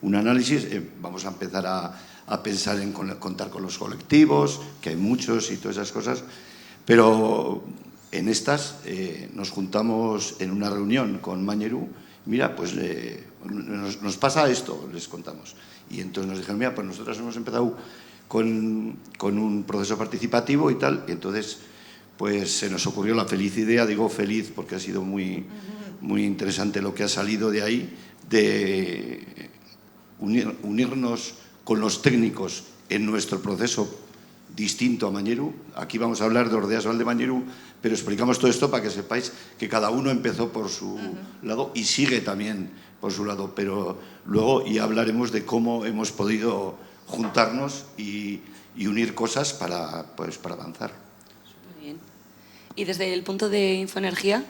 un análisis, vamos a empezar a pensar en contar con los colectivos, que hay muchos y todas esas cosas, pero en estas nos juntamos en una reunión con Mañeru, mira, pues nos pasa esto, les contamos. Y entonces nos dijeron, mira, pues nosotros hemos empezado con un proceso participativo y tal, y entonces pues se nos ocurrió la feliz idea, digo feliz porque ha sido muy interesante lo que ha salido de ahí, de unirnos con los técnicos en nuestro proceso distinto a Mañeru. Aquí vamos a hablar de Ordeas Valdemañeru, pero explicamos todo esto para que sepáis que cada uno empezó por su lado y sigue también por su lado, pero luego ya hablaremos de cómo hemos podido juntarnos y unir cosas para avanzar. Súper bien. Y desde el punto de Infoenergía,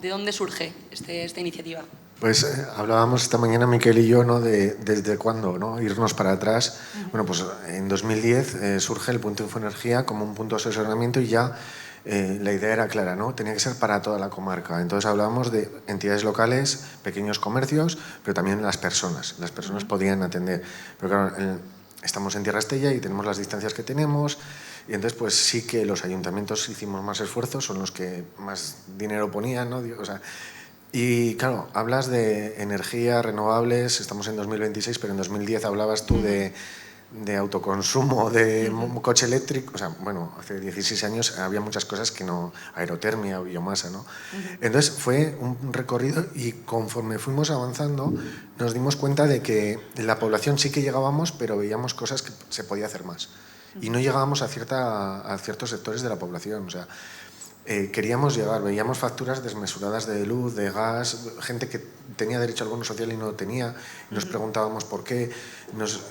¿de dónde surge esta iniciativa? Pues hablábamos esta mañana Miquel y yo, ¿no?, de desde cuándo, ¿no?, irnos para atrás. Bueno, pues en 2010 surge el punto Infoenergía como un punto de asesoramiento y ya la idea era clara, ¿no? Tenía que ser para toda la comarca. Entonces hablábamos de entidades locales, pequeños comercios, pero también las personas. Las personas podían atender. Pero claro, estamos en Tierra Estella y tenemos las distancias que tenemos. Y entonces, pues sí que los ayuntamientos hicimos más esfuerzos, son los que más dinero ponían, ¿no? O sea, y claro, hablas de energía, renovables, estamos en 2026, pero en 2010 hablabas tú de autoconsumo, de coche eléctrico, o sea, bueno, hace 16 años había muchas cosas que no, aerotermia, biomasa, ¿no? Entonces fue un recorrido y conforme fuimos avanzando nos dimos cuenta de que la población sí que llegábamos, pero veíamos cosas que se podía hacer más. Y no llegábamos a ciertos sectores de la población, o sea, queríamos llegar, veíamos facturas desmesuradas de luz, de gas, gente que tenía derecho a bono social y no lo tenía, y nos preguntábamos por qué.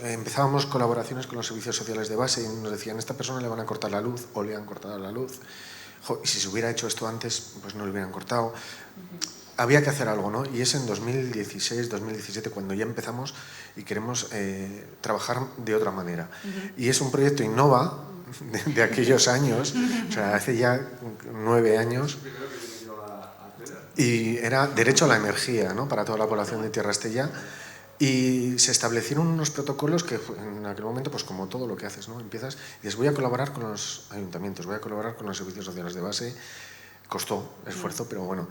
Empezábamos colaboraciones con los servicios sociales de base y nos decían, a esta persona le van a cortar la luz o le han cortado la luz. Y si se hubiera hecho esto antes, pues no le hubieran cortado. Había que hacer algo, ¿no? Y es en 2016, 2017 cuando ya empezamos y queremos trabajar de otra manera. Y es un proyecto Innova, de aquellos años, o sea, hace ya 9 años, y era derecho a la energía, ¿no?, para toda la población de Tierra Estella, y se establecieron unos protocolos que en aquel momento, pues como todo lo que haces, ¿no?, empiezas y dices, voy a colaborar con los ayuntamientos, voy a colaborar con los servicios sociales de base. Costó esfuerzo, pero bueno,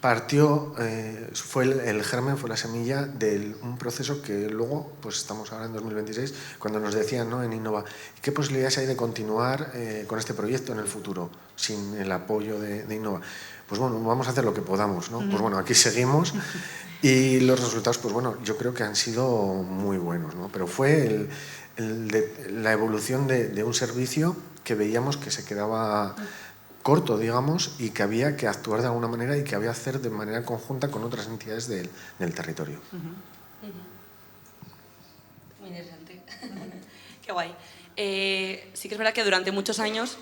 partió, fue el germen, fue la semilla de un proceso que luego, pues estamos ahora en 2026, cuando nos decían, ¿no?, en Innova, ¿qué posibilidades hay de continuar con este proyecto en el futuro, sin el apoyo de Innova? Pues bueno, vamos a hacer lo que podamos, ¿no? Pues bueno, aquí seguimos y los resultados, pues bueno, yo creo que han sido muy buenos, ¿no? Pero fue la evolución de un servicio que veíamos que se quedaba corto, digamos, y que había que actuar de alguna manera y que había que hacer de manera conjunta con otras entidades del territorio. Muy interesante. Qué guay. Sí que es verdad que durante muchos años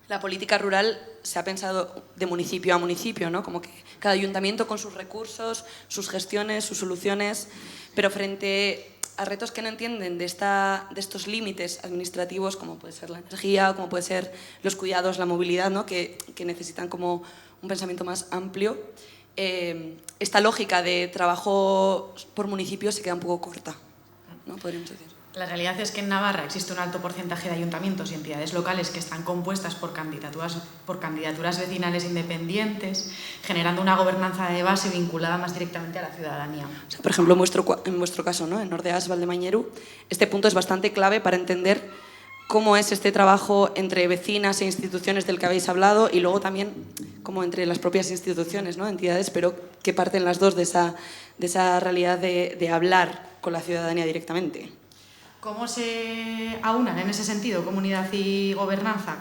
la política rural se ha pensado de municipio a municipio, ¿no? Como que cada ayuntamiento con sus recursos, sus gestiones, sus soluciones, pero frente a retos que no entienden de estos límites administrativos, como puede ser la energía, como puede ser los cuidados, la movilidad, ¿no?, que necesitan como un pensamiento más amplio. esta lógica de trabajo por municipio se queda un poco corta, ¿no? Podríamos decir. La realidad es que en Navarra existe un alto porcentaje de ayuntamientos y entidades locales que están compuestas por candidaturas vecinales independientes, generando una gobernanza de base vinculada más directamente a la ciudadanía. O sea, por ejemplo, en vuestro caso, ¿no? En Ordeas Valdemañeru, este punto es bastante clave para entender cómo es este trabajo entre vecinas e instituciones del que habéis hablado y luego también como entre las propias instituciones, ¿no? Entidades, pero que parten las dos de esa realidad de hablar con la ciudadanía directamente. ¿Cómo se aunan en ese sentido comunidad y gobernanza?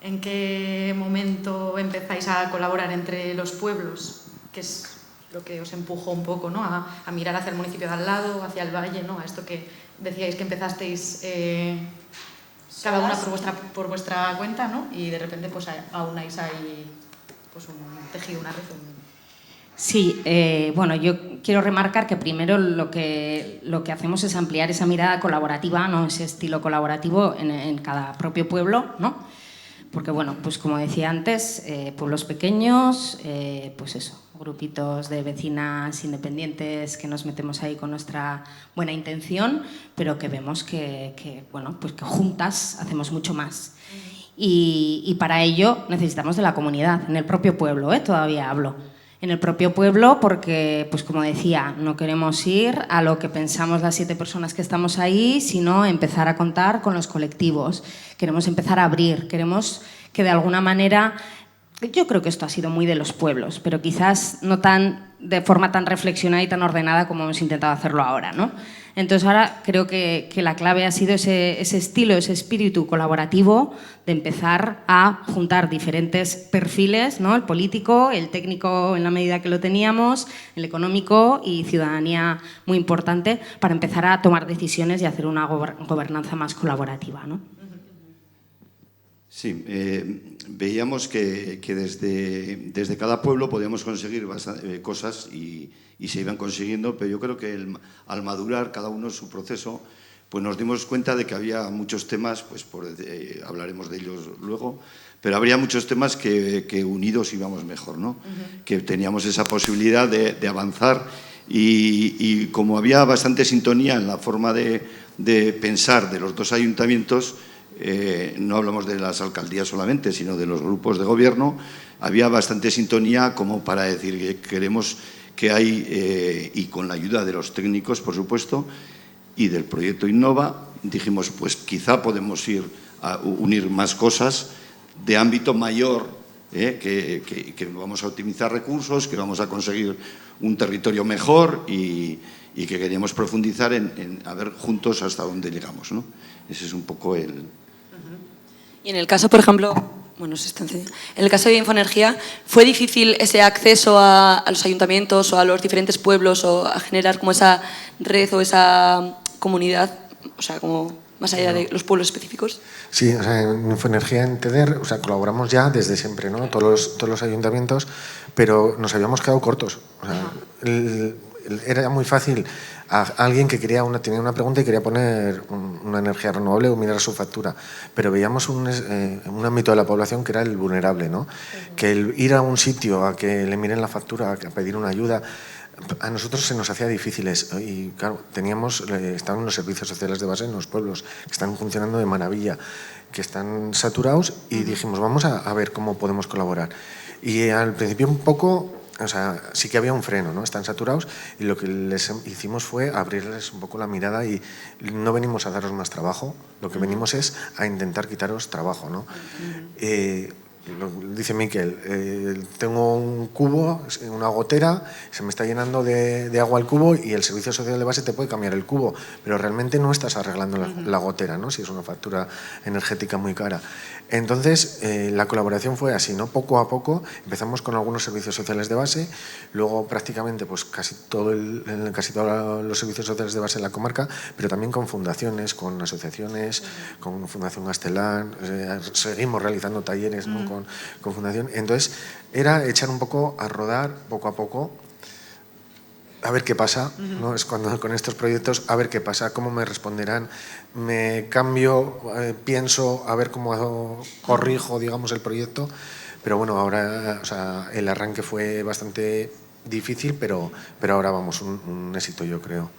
¿En qué momento empezáis a colaborar entre los pueblos? Que es lo que os empujó un poco, ¿no? a mirar hacia el municipio de al lado, hacia el valle, ¿no? A esto que decíais que empezasteis cada una por vuestra cuenta, ¿no? Y de repente pues aunáis ahí pues, un tejido, una red. Sí, bueno, yo quiero remarcar que primero lo que hacemos es ampliar esa mirada colaborativa, ¿no? Ese estilo colaborativo en cada propio pueblo, ¿no? Porque, bueno, pues como decía antes, pueblos pequeños, pues eso, grupitos de vecinas independientes que nos metemos ahí con nuestra buena intención, pero que vemos que bueno, pues que juntas hacemos mucho más. Y para ello necesitamos de la comunidad, en el propio pueblo, todavía hablo. En el propio pueblo porque, pues como decía, no queremos ir a lo que pensamos las 7 personas que estamos ahí, sino empezar a contar con los colectivos. Queremos empezar a abrir, queremos que de alguna manera... Yo creo que esto ha sido muy de los pueblos, pero quizás no de forma tan reflexionada y tan ordenada como hemos intentado hacerlo ahora, ¿no? Entonces ahora creo que la clave ha sido ese estilo, ese espíritu colaborativo de empezar a juntar diferentes perfiles, ¿no? El político, el técnico en la medida que lo teníamos, el económico y ciudadanía muy importante para empezar a tomar decisiones y hacer una gobernanza más colaborativa, ¿no? Sí, veíamos que desde cada pueblo podíamos conseguir cosas y se iban consiguiendo, pero yo creo que al madurar cada uno su proceso, pues nos dimos cuenta de que había muchos temas, pues hablaremos de ellos luego, pero habría muchos temas que unidos íbamos mejor, ¿no? Que teníamos esa posibilidad de avanzar y como había bastante sintonía en la forma de pensar de los dos ayuntamientos, no hablamos de las alcaldías solamente, sino de los grupos de gobierno, había bastante sintonía como para decir que queremos que hay, y con la ayuda de los técnicos, por supuesto, y del proyecto Innova, dijimos, pues quizá podemos ir a unir más cosas de ámbito mayor, que vamos a optimizar recursos, que vamos a conseguir un territorio mejor y que queríamos profundizar en a ver juntos hasta dónde llegamos, ¿no? Ese es un poco el... Y en el caso, por ejemplo, bueno, en el caso de Infoenergía, ¿fue difícil ese acceso a los ayuntamientos o a los diferentes pueblos o a generar como esa red o esa comunidad, o sea, como más allá de los pueblos específicos? Sí, o sea, en Infoenergía, en TEDER, o sea, colaboramos ya desde siempre, ¿no? Todos los ayuntamientos, pero nos habíamos quedado cortos. O sea, era muy fácil a alguien que tenía una pregunta y quería poner una energía renovable o mirar su factura, pero veíamos un ámbito de la población que era el vulnerable, ¿no? Que el ir a un sitio a que le miren la factura, a pedir una ayuda, a nosotros se nos hacía difíciles y claro, estaban los servicios sociales de base en los pueblos, que están funcionando de maravilla, que están saturados y dijimos, vamos a ver cómo podemos colaborar. Y al principio un poco... O sea, sí que había un freno, ¿no? Están saturados y lo que les hicimos fue abrirles un poco la mirada y no venimos a daros más trabajo, lo que venimos es a intentar quitaros trabajo, ¿no? Dice Miquel, tengo un cubo, una gotera, se me está llenando de agua el cubo y el servicio social de base te puede cambiar el cubo, pero realmente no estás arreglando la gotera, ¿no? Si es una factura energética muy cara. Entonces, la colaboración fue así, ¿no? Poco a poco empezamos con algunos servicios sociales de base, luego prácticamente pues casi todos los servicios sociales de base en la comarca, pero también con fundaciones, con asociaciones, con Fundación Gastelán, seguimos realizando talleres, ¿no? Con fundación. Entonces, era echar un poco a rodar poco a poco, a ver qué pasa, ¿no? Es cuando con estos proyectos, a ver qué pasa, cómo me responderán, me cambio, pienso, a ver cómo corrijo, digamos, el proyecto. Pero bueno, ahora, o sea, el arranque fue bastante difícil, pero ahora vamos, un éxito, yo creo.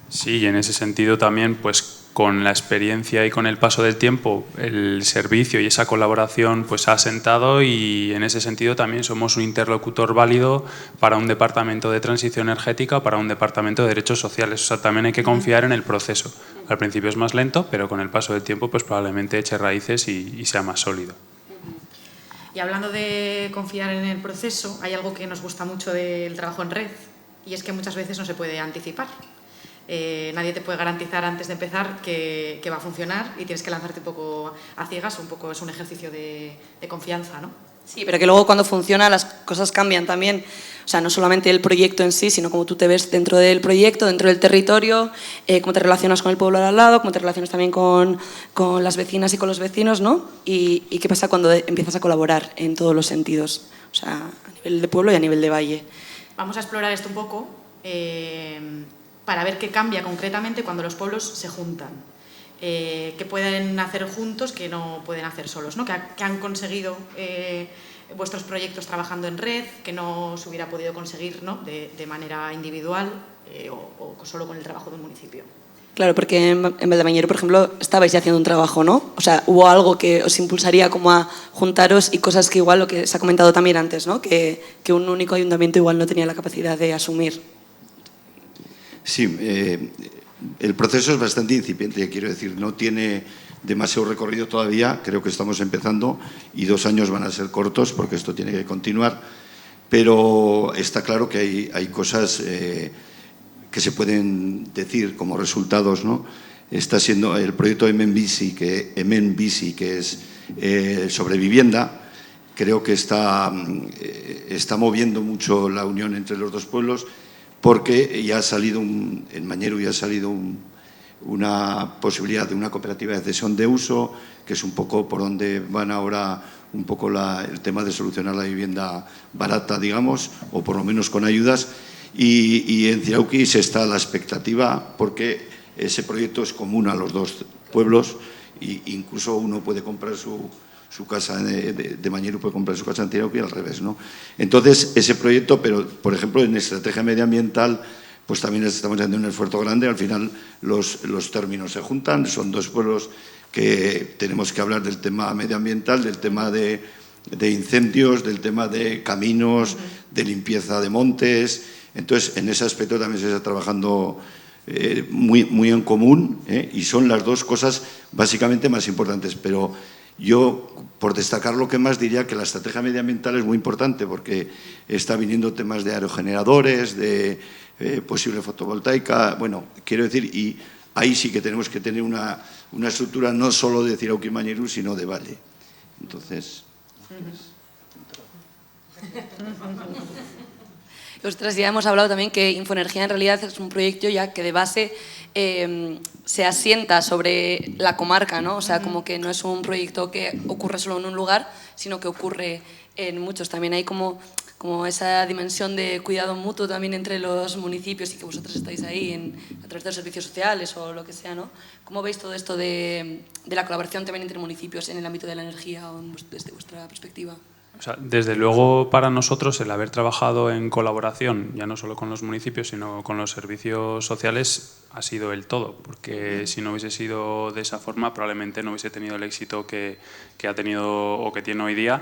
Sí, y en ese sentido también, pues con la experiencia y con el paso del tiempo, el servicio y esa colaboración pues ha asentado, y en ese sentido también somos un interlocutor válido para un departamento de transición energética, para un departamento de derechos sociales. O sea, también hay que confiar en el proceso. Al principio es más lento, pero con el paso del tiempo pues probablemente eche raíces y sea más sólido. Y hablando de confiar en el proceso, hay algo que nos gusta mucho del trabajo en red, y es que muchas veces no se puede anticipar. Nadie te puede garantizar antes de empezar que va a funcionar, y tienes que lanzarte un poco a ciegas, un poco es un ejercicio de confianza, ¿no? Sí, pero que luego cuando funciona las cosas cambian también. O sea, no solamente el proyecto en sí, sino cómo tú te ves dentro del proyecto, dentro del territorio, cómo te relacionas con el pueblo al lado, cómo te relacionas también con las vecinas y con los vecinos, ¿no? Y qué pasa cuando empiezas a colaborar en todos los sentidos, o sea, a nivel de pueblo y a nivel de valle. Vamos a explorar esto un poco para ver qué cambia concretamente cuando los pueblos se juntan. Que pueden hacer juntos que no pueden hacer solos, ¿no? Que han conseguido vuestros proyectos trabajando en red, que no se hubiera podido conseguir, ¿no? de manera individual o solo con el trabajo de un municipio. Claro, porque en Valdemañero, por ejemplo, estabais ya haciendo un trabajo, ¿no? O sea, hubo algo que os impulsaría como a juntaros, y cosas que igual, lo que se ha comentado también antes, ¿no? Que un único ayuntamiento igual no tenía la capacidad de asumir. Sí, el proceso es bastante incipiente, quiero decir, no tiene demasiado recorrido todavía, creo que estamos empezando y 2 años van a ser cortos porque esto tiene que continuar, pero está claro que hay cosas que se pueden decir como resultados, ¿no? Está siendo el proyecto Emenbizi, que es sobre vivienda, creo que está moviendo mucho la unión entre los dos pueblos, porque ya ha salido en Mañeru ya ha salido una posibilidad de una cooperativa de cesión de uso, que es un poco por donde van ahora un poco el tema de solucionar la vivienda barata, digamos, o por lo menos con ayudas. Y en Zirauki se está a la expectativa, porque ese proyecto es común a los dos pueblos, e incluso uno puede comprar su casa de Mañeru, puede comprar su casa en Zirauki y al revés, ¿no? Entonces, ese proyecto, pero por ejemplo en estrategia medioambiental, pues también estamos haciendo un esfuerzo grande. Al final los términos se juntan, son dos pueblos que tenemos que hablar del tema medioambiental, del tema de incendios, del tema de caminos, de limpieza de montes. Entonces, en ese aspecto también se está trabajando muy en común, y son las dos cosas básicamente más importantes. Pero yo, por destacar lo que más, diría que la estrategia medioambiental es muy importante, porque está viniendo temas de aerogeneradores, de posible fotovoltaica, bueno, quiero decir, y ahí sí que tenemos que tener una estructura no solo de Zirauki y Mañeru, sino de valle. Entonces... Nosotras ya hemos hablado también que Infoenergía en realidad es un proyecto ya que de base se asienta sobre la comarca, ¿no? O sea, como que no es un proyecto que ocurre solo en un lugar, sino que ocurre en muchos. También hay como esa dimensión de cuidado mutuo también entre los municipios, y que vosotros estáis ahí a través de los servicios sociales o lo que sea, ¿no? ¿Cómo veis todo esto de la colaboración también entre municipios en el ámbito de la energía o desde vuestra perspectiva? O sea, desde luego, para nosotros el haber trabajado en colaboración, ya no solo con los municipios, sino con los servicios sociales, ha sido el todo, porque si no hubiese sido de esa forma, probablemente no hubiese tenido el éxito que ha tenido o que tiene hoy día,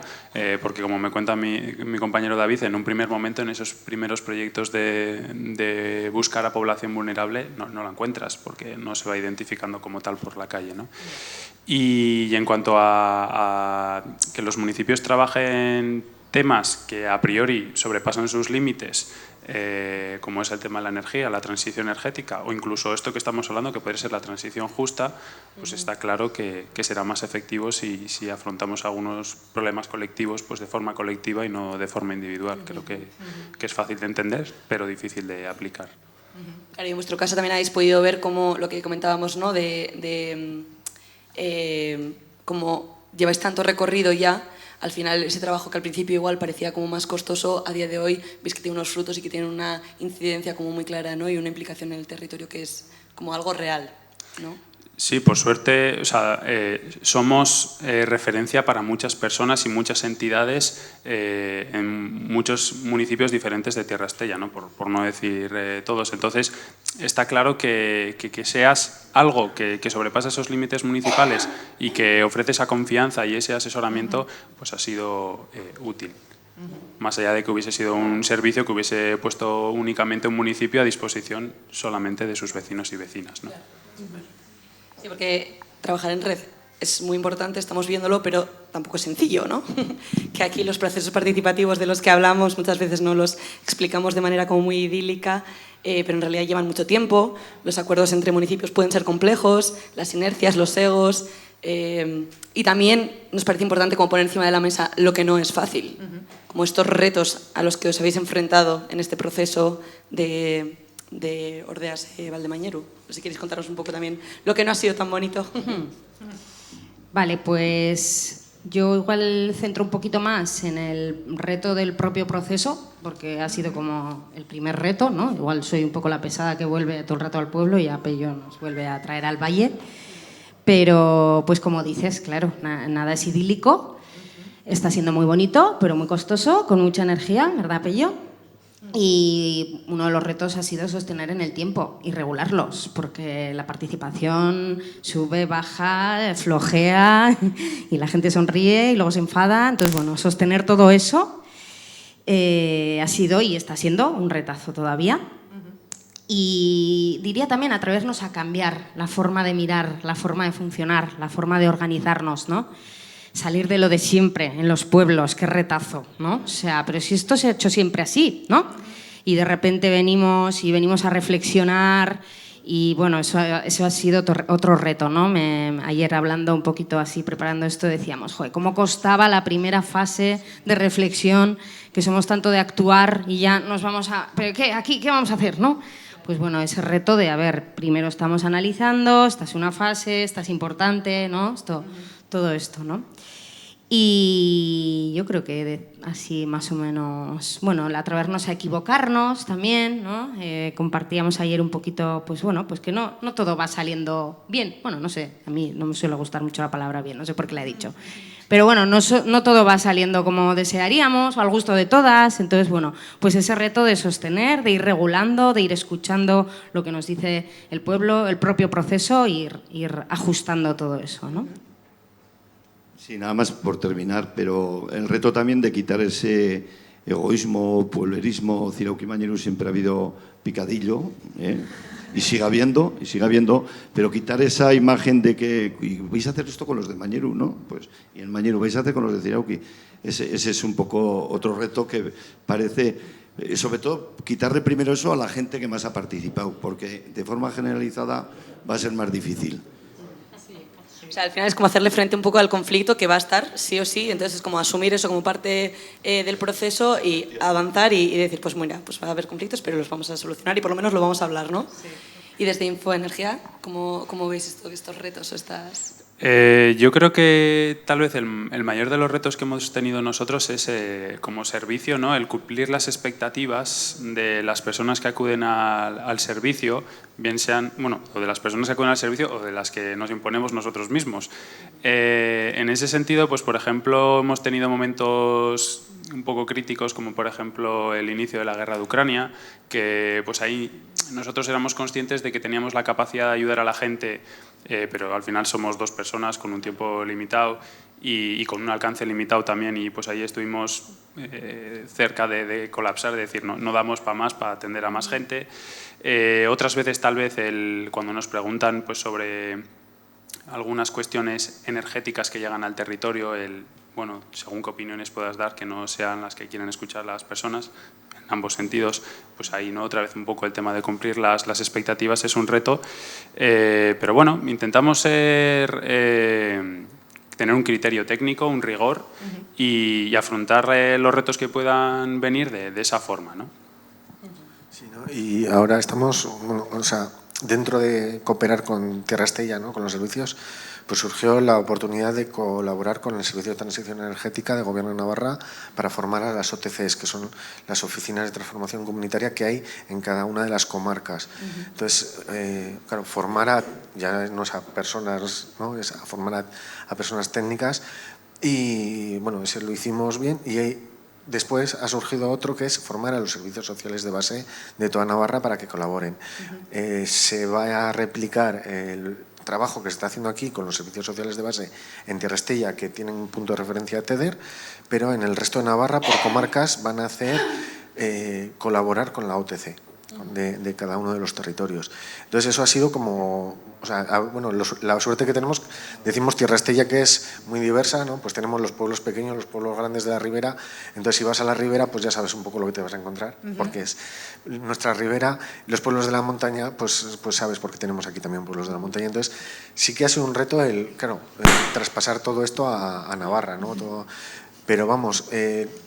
porque como me cuenta mi compañero David, en un primer momento, en esos primeros proyectos de buscar a población vulnerable, no la encuentras, porque no se va identificando como tal por la calle, ¿no? Y en cuanto a que los municipios trabajen temas que a priori sobrepasan sus límites, como es el tema de la energía, la transición energética, o incluso esto que estamos hablando, que puede ser la transición justa, pues está claro que será más efectivo si afrontamos algunos problemas colectivos pues de forma colectiva y no de forma individual. Creo que es fácil de entender, pero difícil de aplicar. Claro, y en vuestro caso también habéis podido ver cómo lo que comentábamos, ¿no? Como lleváis tanto recorrido ya, al final ese trabajo que al principio igual parecía como más costoso, a día de hoy veis que tiene unos frutos y que tiene una incidencia como muy clara, ¿no? Y una implicación en el territorio que es como algo real, ¿no? Sí, por suerte, o sea, somos referencia para muchas personas y muchas entidades en muchos municipios diferentes de Tierra Estella, ¿no? Por no decir todos. Entonces, está claro que seas algo que sobrepasa esos límites municipales y que ofrece esa confianza y ese asesoramiento, pues ha sido útil. Más allá de que hubiese sido un servicio que hubiese puesto únicamente un municipio a disposición solamente de sus vecinos y vecinas, ¿no? Sí, porque trabajar en red es muy importante, estamos viéndolo, pero tampoco es sencillo, ¿no? Que aquí los procesos participativos de los que hablamos muchas veces no los explicamos de manera como muy idílica, pero en realidad llevan mucho tiempo, los acuerdos entre municipios pueden ser complejos, las inercias, los egos, y también nos parece importante como poner encima de la mesa lo que no es fácil, como estos retos a los que os habéis enfrentado en este proceso de Ordeas Valdemañeru. Si queréis contaros un poco también lo que no ha sido tan bonito. Vale, pues yo igual centro un poquito más en el reto del propio proceso, porque ha sido como el primer reto, ¿no? Igual soy un poco la pesada que vuelve todo el rato al pueblo y a Pello nos vuelve a traer al valle. Pero, pues como dices, claro, nada es idílico. Está siendo muy bonito, pero muy costoso, con mucha energía, ¿verdad, Pello? Y uno de los retos ha sido sostener en el tiempo y regularlos, porque la participación sube, baja, flojea y la gente sonríe y luego se enfada. Entonces, bueno, sostener todo eso ha sido y está siendo un retazo todavía. Y diría también atrevernos a cambiar la forma de mirar, la forma de funcionar, la forma de organizarnos, ¿no? Salir de lo de siempre en los pueblos, qué retazo, ¿no? O sea, pero si esto se ha hecho siempre así, ¿no? Y de repente venimos a reflexionar y bueno, eso ha sido otro reto, ¿no? Ayer hablando un poquito así, preparando esto, decíamos, joder, cómo costaba la primera fase de reflexión, que somos tanto de actuar y ya nos vamos a... ¿Pero qué? ¿Aquí qué vamos a hacer, no? Pues bueno, ese reto de, a ver, primero estamos analizando, esta es una fase, esta es importante, ¿no? Todo esto, ¿no? Y yo creo que así más o menos, bueno, el atrevernos a equivocarnos también, ¿no? Compartíamos ayer un poquito, pues bueno, pues que no todo va saliendo bien. Bueno, no sé, a mí no me suele gustar mucho la palabra bien, no sé por qué la he dicho. Pero bueno, no todo va saliendo como desearíamos o al gusto de todas. Entonces, bueno, pues ese reto de sostener, de ir regulando, de ir escuchando lo que nos dice el pueblo, el propio proceso, ir ajustando todo eso, ¿no? Sí, nada más por terminar, pero el reto también de quitar ese egoísmo, pueblerismo. Zirauki Mañeru siempre ha habido picadillo, y sigue habiendo, pero quitar esa imagen de que vais a hacer esto con los de Mañeru, ¿no? Pues, y en Mañeru vais a hacer con los de Zirauki. Ese es un poco otro reto que parece, sobre todo, quitarle primero eso a la gente que más ha participado, porque de forma generalizada va a ser más difícil. O sea, al final es como hacerle frente un poco al conflicto que va a estar, sí o sí, entonces es como asumir eso como parte del proceso y avanzar y decir, pues mira, pues va a haber conflictos, pero los vamos a solucionar y por lo menos lo vamos a hablar, ¿no? Sí. Y desde Infoenergía, ¿cómo veis estos retos o estas...? Yo creo que tal vez el mayor de los retos que hemos tenido nosotros es como servicio, ¿no? El cumplir las expectativas de las personas que acuden al servicio, bien sean, bueno, o de las personas que acuden al servicio o de las que nos imponemos nosotros mismos. En ese sentido, pues por ejemplo, hemos tenido momentos un poco críticos, como por ejemplo el inicio de la guerra de Ucrania, que pues ahí nosotros éramos conscientes de que teníamos la capacidad de ayudar a la gente, pero al final somos dos personas con un tiempo limitado y con un alcance limitado también, y pues ahí estuvimos cerca de colapsar, de decir no damos para más, para atender a más gente. Otras veces tal vez cuando nos preguntan pues sobre algunas cuestiones energéticas que llegan al territorio, bueno, según qué opiniones puedas dar, que no sean las que quieren escuchar las personas, en ambos sentidos, pues ahí no, otra vez un poco el tema de cumplir las expectativas es un reto, pero bueno, intentamos tener un criterio técnico, un rigor y afrontar los retos que puedan venir de esa forma, ¿no? Sí, ¿no? Y ahora estamos, bueno, o sea, dentro de cooperar con Tierra Estella, ¿no? Con los servicios, pues surgió la oportunidad de colaborar con el Servicio de Transición Energética de Gobierno de Navarra para formar a las OTCs, que son las oficinas de transformación comunitaria que hay en cada una de las comarcas. Entonces, claro, formar ya no es a personas, ¿no? Es a formar a personas técnicas y, bueno, ese lo hicimos bien y después ha surgido otro que es formar a los servicios sociales de base de toda Navarra para que colaboren. Se va a replicar el trabajo que se está haciendo aquí con los servicios sociales de base en Tierra Estella, que tienen un punto de referencia a TEDER, pero en el resto de Navarra, por comarcas, van a hacer colaborar con la OTC de cada uno de los territorios. Entonces eso ha sido como, o sea, bueno, la suerte que tenemos, decimos Tierra Estella, que es muy diversa, ¿no? Pues tenemos los pueblos pequeños, los pueblos grandes de la ribera, entonces si vas a la ribera pues ya sabes un poco lo que te vas a encontrar, porque es nuestra ribera. Los pueblos de la montaña, pues sabes, porque tenemos aquí también pueblos de la montaña. Entonces sí que ha sido un reto el traspasar todo esto a Navarra, ¿no? Pero vamos,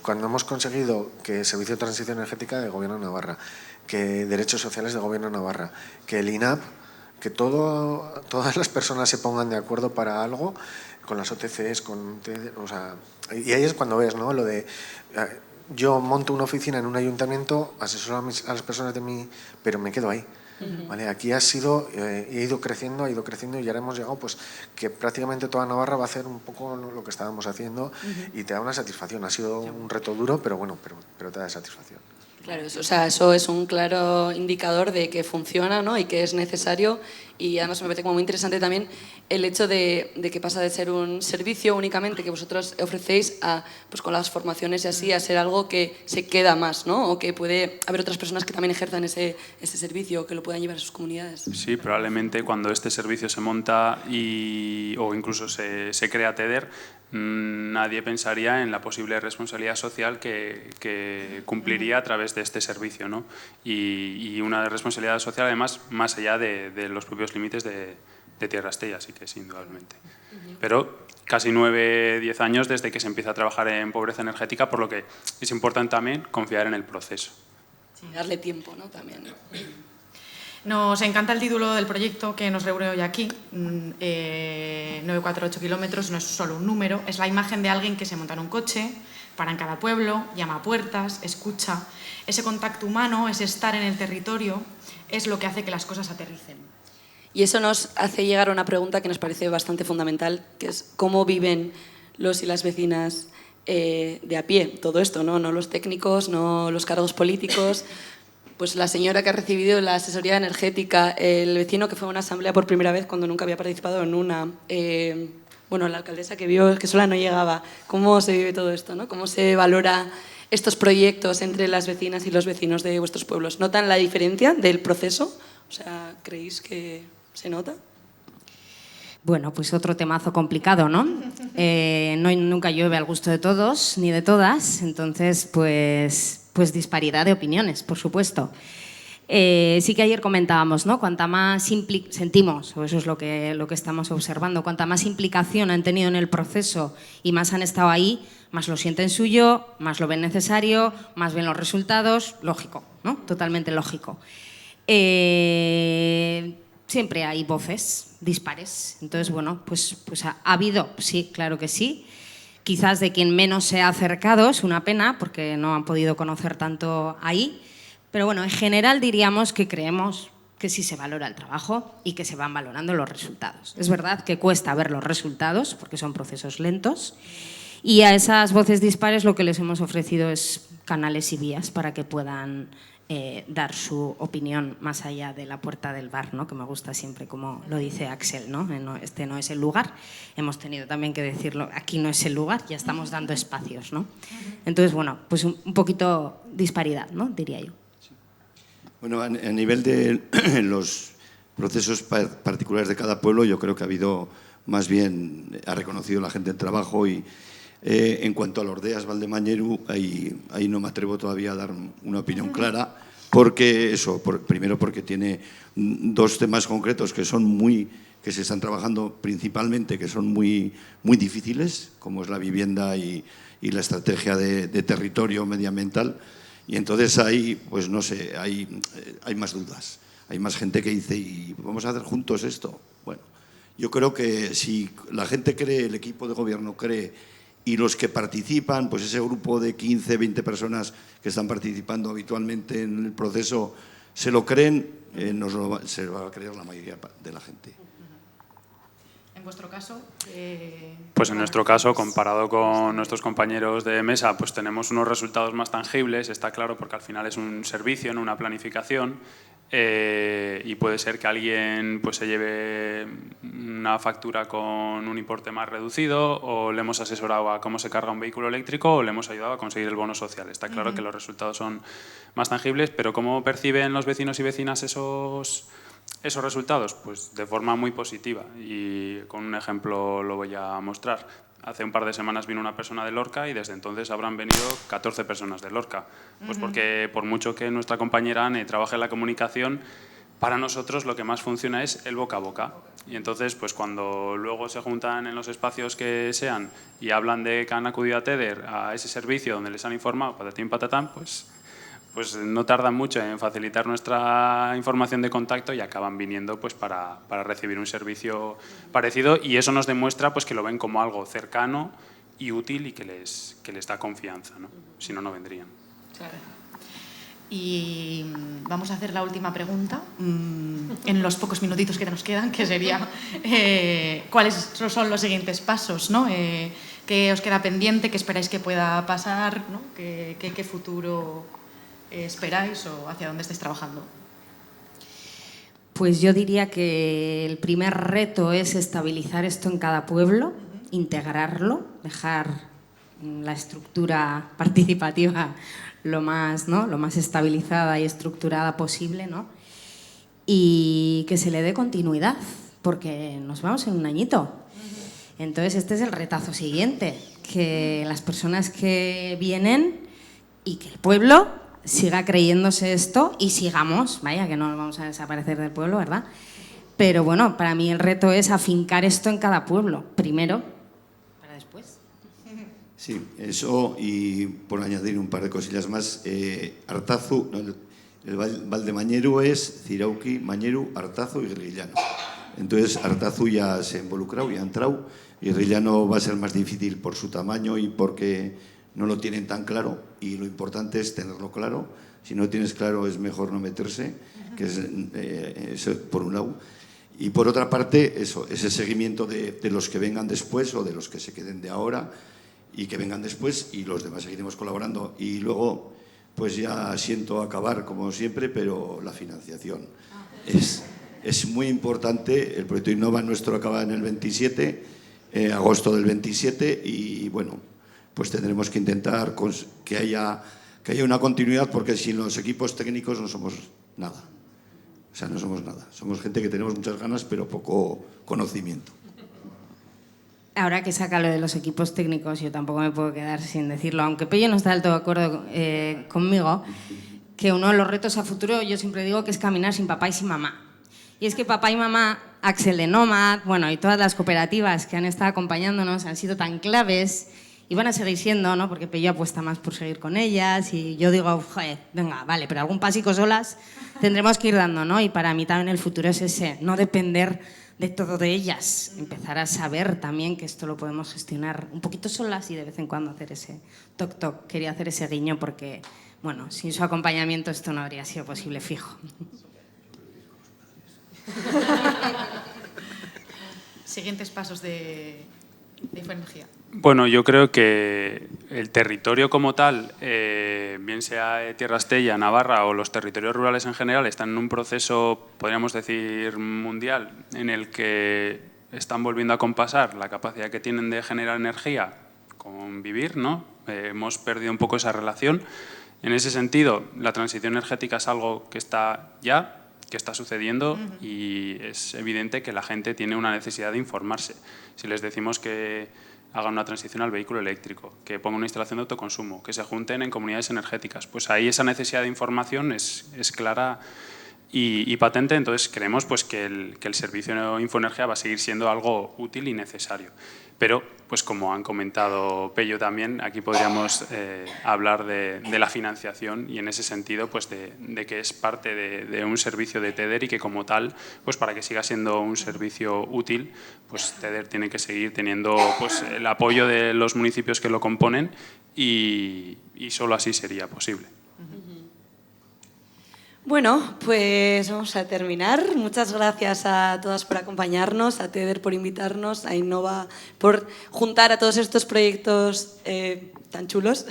cuando hemos conseguido que el Servicio de Transición Energética del Gobierno de Navarra, que Derechos Sociales del Gobierno de Navarra, que el INAP, que todas las personas se pongan de acuerdo para algo, con las OTCs, o sea, y ahí es cuando ves, ¿no? Lo de yo monto una oficina en un ayuntamiento, asesoro a las personas de mí, pero me quedo ahí. ¿Vale? Aquí ha ido creciendo y ahora hemos llegado pues que prácticamente toda Navarra va a hacer un poco lo que estábamos haciendo y te da una satisfacción. Ha sido un reto duro, pero bueno, pero te da satisfacción. Claro, eso es un claro indicador de que funciona, ¿no? Y que es necesario, y además me parece como muy interesante también el hecho de que pasa de ser un servicio únicamente que vosotros ofrecéis a, pues con las formaciones y así, a ser algo que se queda más, ¿no? O que puede haber otras personas que también ejerzan ese servicio, que lo puedan llevar a sus comunidades. Sí, probablemente cuando este servicio se monta o incluso se crea TEDER, nadie pensaría en la posible responsabilidad social que cumpliría a través de este servicio, ¿no? Y una responsabilidad social, además, más allá de los propios límites de Tierra Estella, así que sí, indudablemente. Pero casi 9-10 años desde que se empieza a trabajar en pobreza energética, por lo que es importante también confiar en el proceso. Sí, darle tiempo, ¿no? También. Nos encanta el título del proyecto que nos reúne hoy aquí. 948 kilómetros no es solo un número, es la imagen de alguien que se monta en un coche, para en cada pueblo, llama a puertas, escucha. Ese contacto humano, ese estar en el territorio, es lo que hace que las cosas aterricen. Y eso nos hace llegar a una pregunta que nos parece bastante fundamental, que es cómo viven los y las vecinas de a pie todo esto, ¿no? No los técnicos, no los cargos políticos. Pues la señora que ha recibido la asesoría energética, el vecino que fue a una asamblea por primera vez cuando nunca había participado en una, bueno, la alcaldesa que vio que sola no llegaba. ¿Cómo se vive todo esto, ¿no? ¿Cómo se valora estos proyectos entre las vecinas y los vecinos de vuestros pueblos? ¿Notan la diferencia del proceso? O sea, ¿creéis que se nota? Bueno, pues otro temazo complicado, ¿no? Nunca llueve al gusto de todos ni de todas, entonces pues disparidad de opiniones, por supuesto. Sí que ayer comentábamos, ¿no? Cuanta más sentimos, o eso es lo que estamos observando, cuanta más implicación han tenido en el proceso y más han estado ahí, más lo sienten suyo, más lo ven necesario, más ven los resultados, lógico, ¿no? Totalmente lógico. Siempre hay voces dispares, entonces, bueno, pues ha habido, sí, claro que sí. Quizás de quien menos se ha acercado, es una pena, porque no han podido conocer tanto ahí. Pero bueno, en general diríamos que creemos que sí se valora el trabajo y que se van valorando los resultados. Es verdad que cuesta ver los resultados, porque son procesos lentos. Y a esas voces dispares lo que les hemos ofrecido es canales y vías para que puedan dar su opinión más allá de la puerta del bar, ¿no? Que me gusta siempre, como lo dice Axel, ¿no? Este no es el lugar. Hemos tenido también que decirlo, aquí no es el lugar, ya estamos dando espacios, ¿no? Entonces, bueno, pues un poquito disparidad, ¿no? Diría yo. Bueno, a nivel de los procesos particulares de cada pueblo, yo creo que ha habido, más bien, ha reconocido la gente el trabajo y en cuanto a los Ordeas Valdemañeru, ahí no me atrevo todavía a dar una opinión clara, porque primero porque tiene dos temas concretos que se están trabajando principalmente, que son muy difíciles, como es la vivienda y la estrategia de territorio medioambiental, y entonces ahí, pues no sé, hay más dudas. hay más gente que dice, ¿y vamos a hacer juntos esto? Bueno, yo creo que si la gente cree, el equipo de gobierno cree, y los que participan, pues ese grupo de 15, 20 personas que están participando habitualmente en el proceso, se lo creen, se lo va a creer la mayoría de la gente. En vuestro caso... Pues en nuestro caso, comparado con nuestros compañeros de mesa, pues tenemos unos resultados más tangibles, está claro, porque al final es un servicio, no una planificación, y puede ser que alguien pues se lleve una factura con un importe más reducido, o le hemos asesorado a cómo se carga un vehículo eléctrico, o le hemos ayudado a conseguir el bono social. Está claro que los resultados son más tangibles, pero ¿cómo perciben los vecinos y vecinas esos resultados? Pues de forma muy positiva, y con un ejemplo lo voy a mostrar. Hace un par de semanas vino una persona de Lorca y desde entonces habrán venido 14 personas de Lorca. Pues porque por mucho que nuestra compañera Anne trabaje en la comunicación, para nosotros lo que más funciona es el boca a boca. Y entonces, pues cuando luego se juntan en los espacios que sean y hablan de que han acudido a TEDER, a ese servicio donde les han informado, patatín patatán, pues no tardan mucho en facilitar nuestra información de contacto y acaban viniendo pues para recibir un servicio parecido, y eso nos demuestra pues que lo ven como algo cercano y útil y que les da confianza, ¿no? Si no, no vendrían. Claro. Y vamos a hacer la última pregunta en los pocos minutitos que nos quedan, que sería ¿cuáles son los siguientes pasos, ¿no? ¿Qué os queda pendiente? ¿Qué esperáis que pueda pasar, ¿no? ¿Qué futuro esperáis o hacia dónde estáis trabajando? Pues yo diría que el primer reto es estabilizar esto en cada pueblo, integrarlo, dejar la estructura participativa lo más estabilizada y estructurada posible, ¿no? Y que se le dé continuidad, porque nos vamos en un añito. Entonces este es el retazo siguiente, que las personas que vienen y que el pueblo siga creyéndose esto y sigamos, vaya, que no vamos a desaparecer del pueblo, ¿verdad? Pero bueno, para mí el reto es afincar esto en cada pueblo, primero, para después. Sí, eso, y por añadir un par de cosillas más, Artazu, el Valdemañeru es Zirauki, Mañeru, Artazu y Guirrillano. Entonces Artazu ya se ha involucrado, ya ha entrado, y Guirrillano va a ser más difícil por su tamaño y porque no lo tienen tan claro, y lo importante es tenerlo claro. Si no tienes claro es mejor no meterse, que es por un lado. Y por otra parte, eso, ese seguimiento de los que vengan después o de los que se queden de ahora y que vengan después, y los demás seguiremos colaborando. Y luego, pues ya siento acabar como siempre, pero la financiación es muy importante. El proyecto Innova nuestro acaba en el 27, agosto del 27, y bueno, pues tendremos que intentar que haya una continuidad, porque sin los equipos técnicos no somos nada. O sea, no somos nada. Somos gente que tenemos muchas ganas, pero poco conocimiento. Ahora que saca lo de los equipos técnicos, yo tampoco me puedo quedar sin decirlo, aunque Pello no está del todo de acuerdo conmigo, que uno de los retos a futuro, yo siempre digo que es caminar sin papá y sin mamá. Y es que papá y mamá, Axel de Nomad, bueno, y todas las cooperativas que han estado acompañándonos han sido tan claves y van a seguir siendo, ¿no? Porque Pello apuesta más por seguir con ellas y yo digo, joder, venga, vale, pero algún pasico solas tendremos que ir dando, ¿no? Y para mí también el futuro es ese, no depender de todo de ellas, empezar a saber también que esto lo podemos gestionar un poquito solas y de vez en cuando hacer ese toc-toc. Quería hacer ese guiño porque, bueno, sin su acompañamiento esto no habría sido posible, fijo. Siguientes pasos de Infoenergía. Bueno, yo creo que el territorio como tal, bien sea Tierra Estella, Navarra o los territorios rurales en general, están en un proceso, podríamos decir, mundial, en el que están volviendo a compasar la capacidad que tienen de generar energía con vivir, ¿no? Hemos perdido un poco esa relación. En ese sentido, la transición energética es algo que está ya, que está sucediendo, y es evidente que la gente tiene una necesidad de informarse. Si les decimos que hagan una transición al vehículo eléctrico, que pongan una instalación de autoconsumo, que se junten en comunidades energéticas, pues ahí esa necesidad de información es clara y patente, entonces creemos pues, que el servicio Infoenergía va a seguir siendo algo útil y necesario. Pero, pues como han comentado Pello también, aquí podríamos hablar de la financiación y en ese sentido pues de que es parte de un servicio de TEDER y que como tal, pues para que siga siendo un servicio útil, pues TEDER tiene que seguir teniendo pues, el apoyo de los municipios que lo componen y solo así sería posible. Bueno, pues vamos a terminar. Muchas gracias a todas por acompañarnos, a TEDER por invitarnos, a Innova por juntar a todos estos proyectos tan chulos,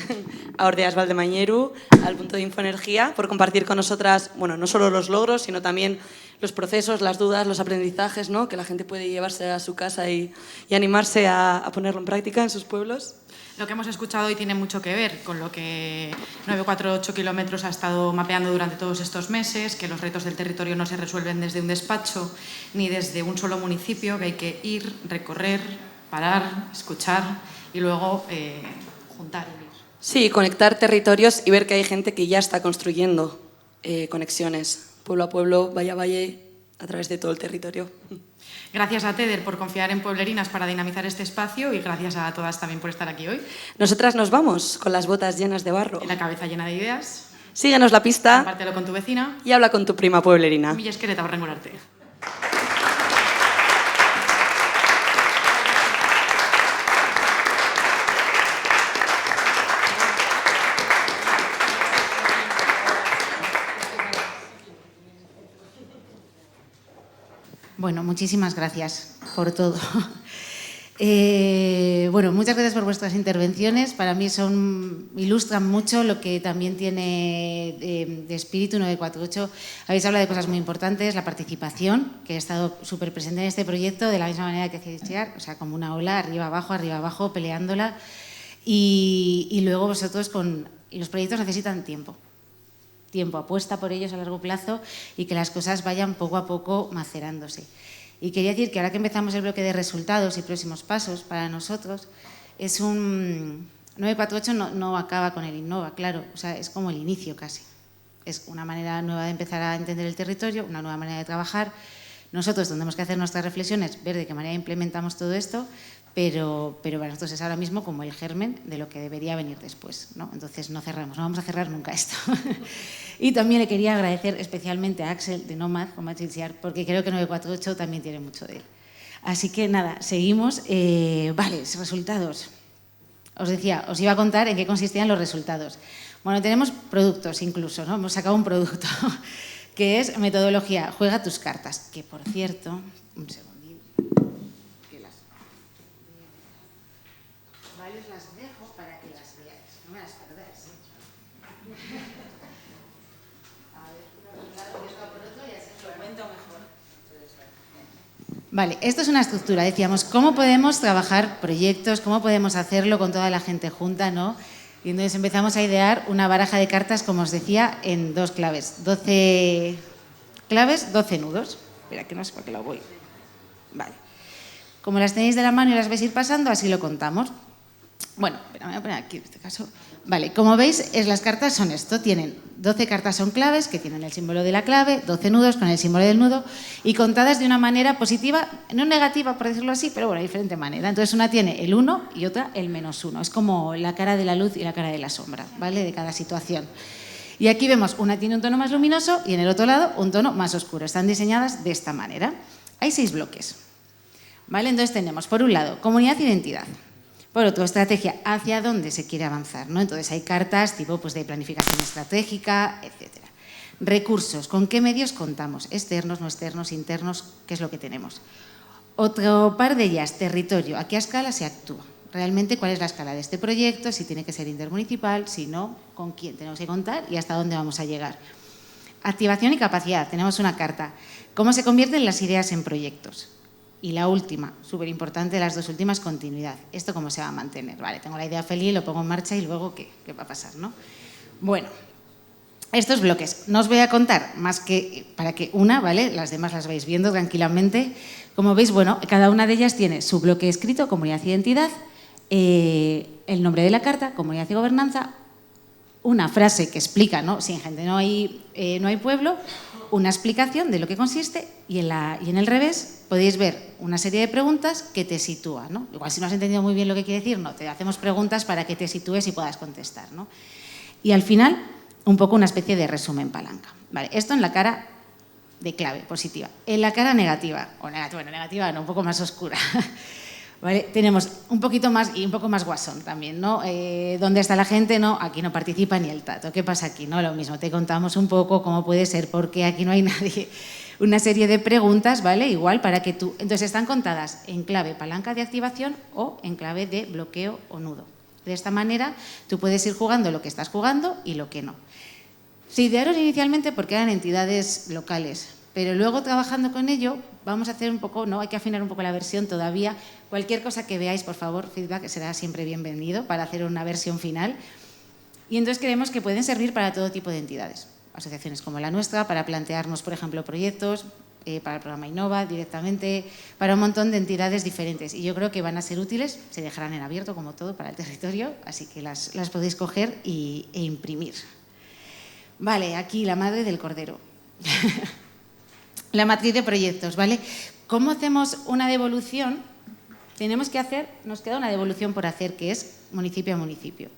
a Ordeas Valdemañeru, al Punto de Infoenergía, por compartir con nosotras, bueno, no solo los logros, sino también los procesos, las dudas, los aprendizajes, ¿no?, que la gente puede llevarse a su casa y animarse a ponerlo en práctica en sus pueblos. Lo que hemos escuchado hoy tiene mucho que ver con lo que 948 kilómetros ha estado mapeando durante todos estos meses, que los retos del territorio no se resuelven desde un despacho ni desde un solo municipio, que hay que ir, recorrer, parar, escuchar y luego juntar y unir. Sí, conectar territorios y ver que hay gente que ya está construyendo conexiones, pueblo a pueblo, valle a valle, a través de todo el territorio. Gracias a TEDER por confiar en Pueblerinas para dinamizar este espacio y gracias a todas también por estar aquí hoy. Nosotras nos vamos con las botas llenas de barro. Y la cabeza llena de ideas. Síguenos la pista. Compártelo con tu vecina. Y habla con tu prima pueblerina. Mila esker eta horrengo arte. Bueno, muchísimas gracias por todo. Bueno, muchas gracias por vuestras intervenciones. Para mí ilustran mucho lo que también tiene de espíritu 948. Habéis hablado de cosas muy importantes, la participación, que he estado súper presente en este proyecto, de la misma manera que CICHEAR, o sea, como una ola, arriba abajo, peleándola. Y luego vosotros los proyectos necesitan tiempo, apuesta por ellos a largo plazo y que las cosas vayan poco a poco macerándose. Y quería decir que ahora que empezamos el bloque de resultados y próximos pasos, para nosotros es 948 no acaba con el Innova, claro, o sea, es como el inicio casi. Es una manera nueva de empezar a entender el territorio, una nueva manera de trabajar. Nosotros tendremos que hacer nuestras reflexiones, ver de qué manera implementamos todo esto, pero para nosotros es ahora mismo como el germen de lo que debería venir después, ¿no? Entonces no cerramos, no vamos a cerrar nunca esto. Y también le quería agradecer especialmente a Axel de Nomad, con CICHEAR, porque creo que 948 también tiene mucho de él. Así que nada, seguimos. Vale, resultados. Os decía, os iba a contar en qué consistían los resultados. Bueno, tenemos productos incluso, ¿no? Hemos sacado un producto que es metodología Juega tus cartas, que por cierto, un segundín, que las dejo para que las veáis, no me las perdáis. Vale, esto es una estructura, decíamos, ¿cómo podemos trabajar proyectos? ¿Cómo podemos hacerlo con toda la gente junta, ¿no? Y entonces empezamos a idear una baraja de cartas, como os decía, en 2 claves. 12 claves, 12 nudos. Espera, que no sé por qué lo voy. Vale. Como las tenéis de la mano y las vais a ir pasando, así lo contamos. Bueno, me voy a poner aquí en este caso. Vale, como veis, las cartas son esto. Tienen 12 cartas son claves, que tienen el símbolo de la clave, 12 nudos con el símbolo del nudo, y contadas de una manera positiva, no negativa, por decirlo así, pero bueno, de diferente manera. Entonces, una tiene el 1 y otra el -1. Es como la cara de la luz y la cara de la sombra, ¿vale?, de cada situación. Y aquí vemos, una tiene un tono más luminoso y en el otro lado un tono más oscuro. Están diseñadas de esta manera. Hay 6 bloques, ¿vale? Entonces tenemos, por un lado, comunidad e identidad. Por otro, estrategia, hacia dónde se quiere avanzar, ¿no? Entonces hay cartas tipo pues, de planificación estratégica, etc. Recursos, ¿con qué medios contamos? Externos, no externos, internos, ¿qué es lo que tenemos? Otro par de ellas, territorio, ¿a qué escala se actúa? Realmente, ¿cuál es la escala de este proyecto? Si tiene que ser intermunicipal, si no, ¿con quién tenemos que contar y hasta dónde vamos a llegar? Activación y capacidad, tenemos una carta. ¿Cómo se convierten las ideas en proyectos? Y la última, súper importante, las 2 últimas, continuidad. ¿Esto cómo se va a mantener? Vale, tengo la idea feliz, lo pongo en marcha y luego ¿qué va a pasar, no? Bueno, estos bloques no os voy a contar más que para que ¿vale? Las demás las vais viendo tranquilamente. Como veis, bueno, cada una de ellas tiene su bloque escrito, comunidad e identidad, el nombre de la carta, comunidad y gobernanza, una frase que explica, ¿no? Sin gente no hay pueblo, una explicación de lo que consiste y en el revés podéis ver una serie de preguntas que te sitúan, ¿no? Igual si no has entendido muy bien lo que quiere decir, no, te hacemos preguntas para que te sitúes y puedas contestar, ¿no? Y al final, un poco una especie de resumen palanca. Vale, esto en la cara de clave positiva. En la cara negativa, negativa no, un poco más oscura. ¿Vale? Tenemos un poquito más y un poco más guasón también, ¿no? ¿Dónde está la gente? No, aquí no participa ni el tato. ¿Qué pasa aquí? No, lo mismo, te contamos un poco cómo puede ser, por qué aquí no hay nadie. Una serie de preguntas, ¿vale? Igual para que tú... Entonces están contadas en clave palanca de activación o en clave de bloqueo o nudo. De esta manera tú puedes ir jugando lo que estás jugando y lo que no. Se idearon inicialmente porque eran entidades locales, pero luego trabajando con ello vamos a hacer un poco, no, hay que afinar un poco la versión todavía. Cualquier cosa que veáis, por favor, feedback será siempre bienvenido para hacer una versión final. Y entonces creemos que pueden servir para todo tipo de entidades. Asociaciones como la nuestra, para plantearnos, por ejemplo, proyectos, para el programa Innova directamente, para un montón de entidades diferentes. Y yo creo que van a ser útiles, se dejarán en abierto como todo para el territorio, así que las podéis coger e imprimir. Vale, aquí la madre del cordero. La matriz de proyectos, ¿vale? ¿Cómo hacemos una devolución? Tenemos que hacer, nos queda una devolución por hacer, que es municipio a municipio.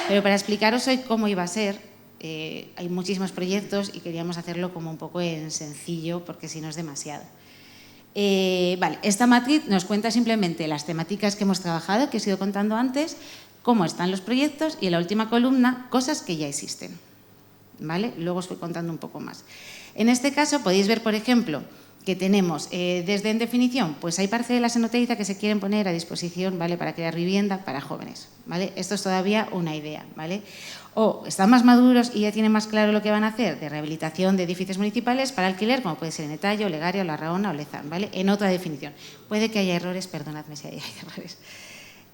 Pero para explicaros hoy cómo iba a ser, hay muchísimos proyectos y queríamos hacerlo como un poco en sencillo, porque si no es demasiado. Vale, esta matriz nos cuenta simplemente las temáticas que hemos trabajado, que os he ido contando antes, cómo están los proyectos y en la última columna, cosas que ya existen. ¿Vale? Luego os voy contando un poco más. En este caso podéis ver, por ejemplo, que tenemos desde en definición, pues hay parcelas en Oteiza que se quieren poner a disposición, ¿vale? Para crear vivienda para jóvenes, ¿vale? Esto es todavía una idea, ¿vale? O están más maduros y ya tienen más claro lo que van a hacer de rehabilitación de edificios municipales para alquiler, como puede ser en Etallo, Legaria, Larraona o Lezán, ¿vale? En otra definición. Puede que haya errores, perdonadme si hay errores.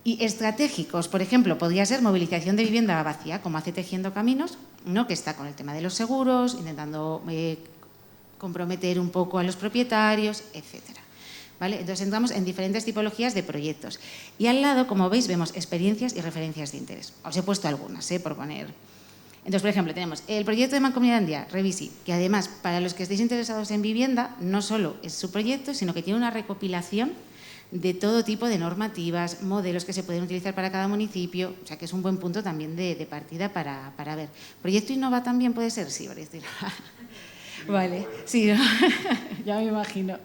Y estratégicos, por ejemplo, podría ser movilización de vivienda vacía, como hace Tejiendo Caminos, ¿no? Que está con el tema de los seguros, intentando comprometer un poco a los propietarios, etcétera. ¿Vale? Entonces entramos en diferentes tipologías de proyectos. Y al lado, como veis, vemos experiencias y referencias de interés. Os he puesto algunas, por poner. Entonces, por ejemplo, tenemos el proyecto de Mancomunidad Andía, Revisi, que además, para los que estéis interesados en vivienda, no solo es su proyecto, sino que tiene una recopilación de todo tipo de normativas, modelos que se pueden utilizar para cada municipio, o sea que es un buen punto también de partida para ver. ¿Proyecto Innova también puede ser? Sí, Proyecto Innova. Vale, sí, ¿no? Ya me imagino.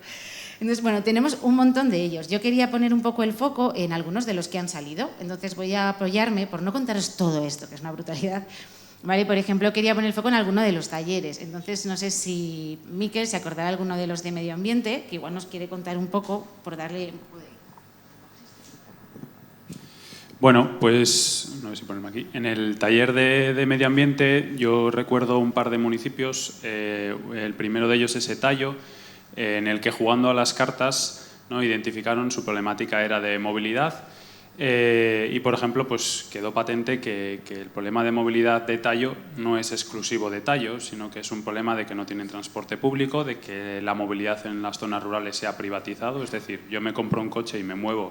Entonces, bueno, tenemos un montón de ellos. Yo quería poner un poco el foco en algunos de los que han salido, entonces voy a apoyarme, por no contaros todo esto, que es una brutalidad, ¿vale? Por ejemplo, quería poner el foco en alguno de los talleres, entonces no sé si Miquel se acordará de alguno de los de medio ambiente, que igual nos quiere contar un poco, por darle un poco de... Bueno, pues, no sé si ponerme aquí. En el taller de medio ambiente yo recuerdo un par de municipios, el primero de ellos es Etallo, en el que jugando a las cartas, ¿no? Identificaron su problemática era de movilidad y, por ejemplo, pues quedó patente que el problema de movilidad de Etallo no es exclusivo de Etallo, sino que es un problema de que no tienen transporte público, de que la movilidad en las zonas rurales se ha privatizado, es decir, yo me compro un coche y me muevo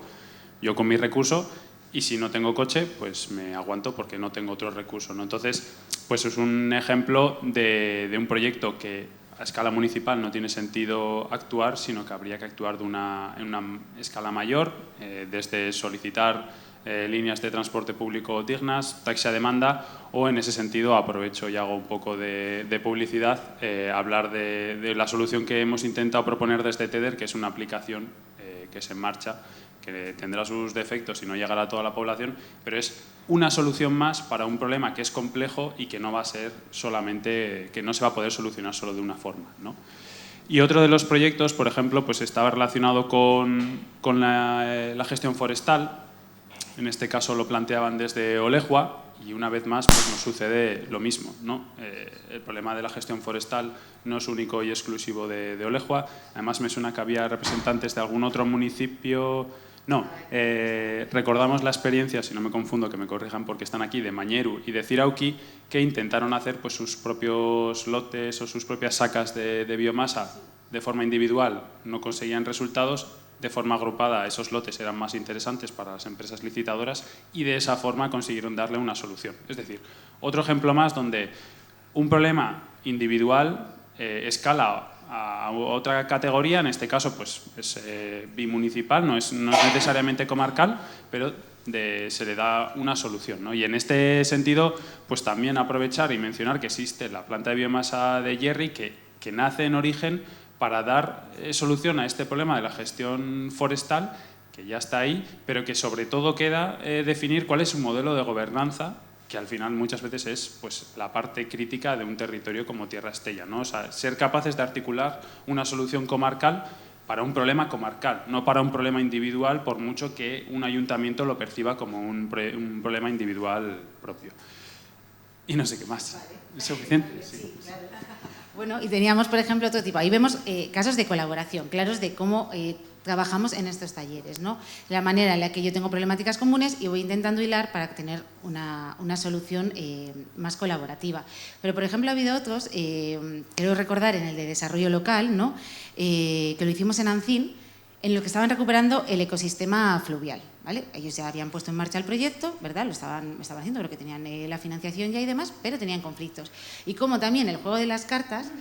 yo con mi recurso, y si no tengo coche, pues me aguanto porque no tengo otro recurso, ¿no? Entonces, pues es un ejemplo de un proyecto que a escala municipal no tiene sentido actuar, sino que habría que actuar en una escala mayor, desde solicitar líneas de transporte público dignas, taxi a demanda, o en ese sentido aprovecho y hago un poco de publicidad, hablar de la solución que hemos intentado proponer desde TEDER, que es una aplicación que es en marcha, que tendrá sus defectos y no llegará a toda la población, pero es una solución más para un problema que es complejo y que no va a ser solamente, que no se va a poder solucionar solo de una forma, ¿no? Y otro de los proyectos, por ejemplo, pues estaba relacionado con la gestión forestal. En este caso lo planteaban desde Olejua y una vez más pues nos sucede lo mismo, ¿no? El problema de la gestión forestal no es único y exclusivo de Olejua. Además me suena que había representantes de algún otro municipio. No, recordamos la experiencia, si no me confundo, que me corrijan porque están aquí, de Mañeru y de Zirauki, que intentaron hacer pues, sus propios lotes o sus propias sacas de biomasa de forma individual, no conseguían resultados, de forma agrupada esos lotes eran más interesantes para las empresas licitadoras y de esa forma consiguieron darle una solución. Es decir, otro ejemplo más donde un problema individual escala a otra categoría, en este caso pues es bimunicipal, no es necesariamente comarcal, pero se le da una solución, ¿no? Y en este sentido, pues también aprovechar y mencionar que existe la planta de biomasa de Yerri que nace en origen para dar solución a este problema de la gestión forestal, que ya está ahí, pero que sobre todo queda definir cuál es su modelo de gobernanza, que al final muchas veces es pues, la parte crítica de un territorio como Tierra Estella, ¿no? O sea, ser capaces de articular una solución comarcal para un problema comarcal, no para un problema individual, por mucho que un ayuntamiento lo perciba como un problema individual propio. Y no sé qué más. ¿Es suficiente? Sí, claro. Bueno, y teníamos, por ejemplo, otro tipo. Ahí vemos casos de colaboración, claros de cómo trabajamos en estos talleres, ¿no? La manera en la que yo tengo problemáticas comunes y voy intentando hilar para tener una solución más colaborativa. Pero, por ejemplo, ha habido otros, quiero recordar en el de desarrollo local, ¿no? Que lo hicimos en Ancín, en lo que estaban recuperando el ecosistema fluvial, ¿vale? Ellos ya habían puesto en marcha el proyecto, ¿verdad? Lo estaban haciendo, creo que tenían la financiación ya y demás, pero tenían conflictos. Y como también el juego de las cartas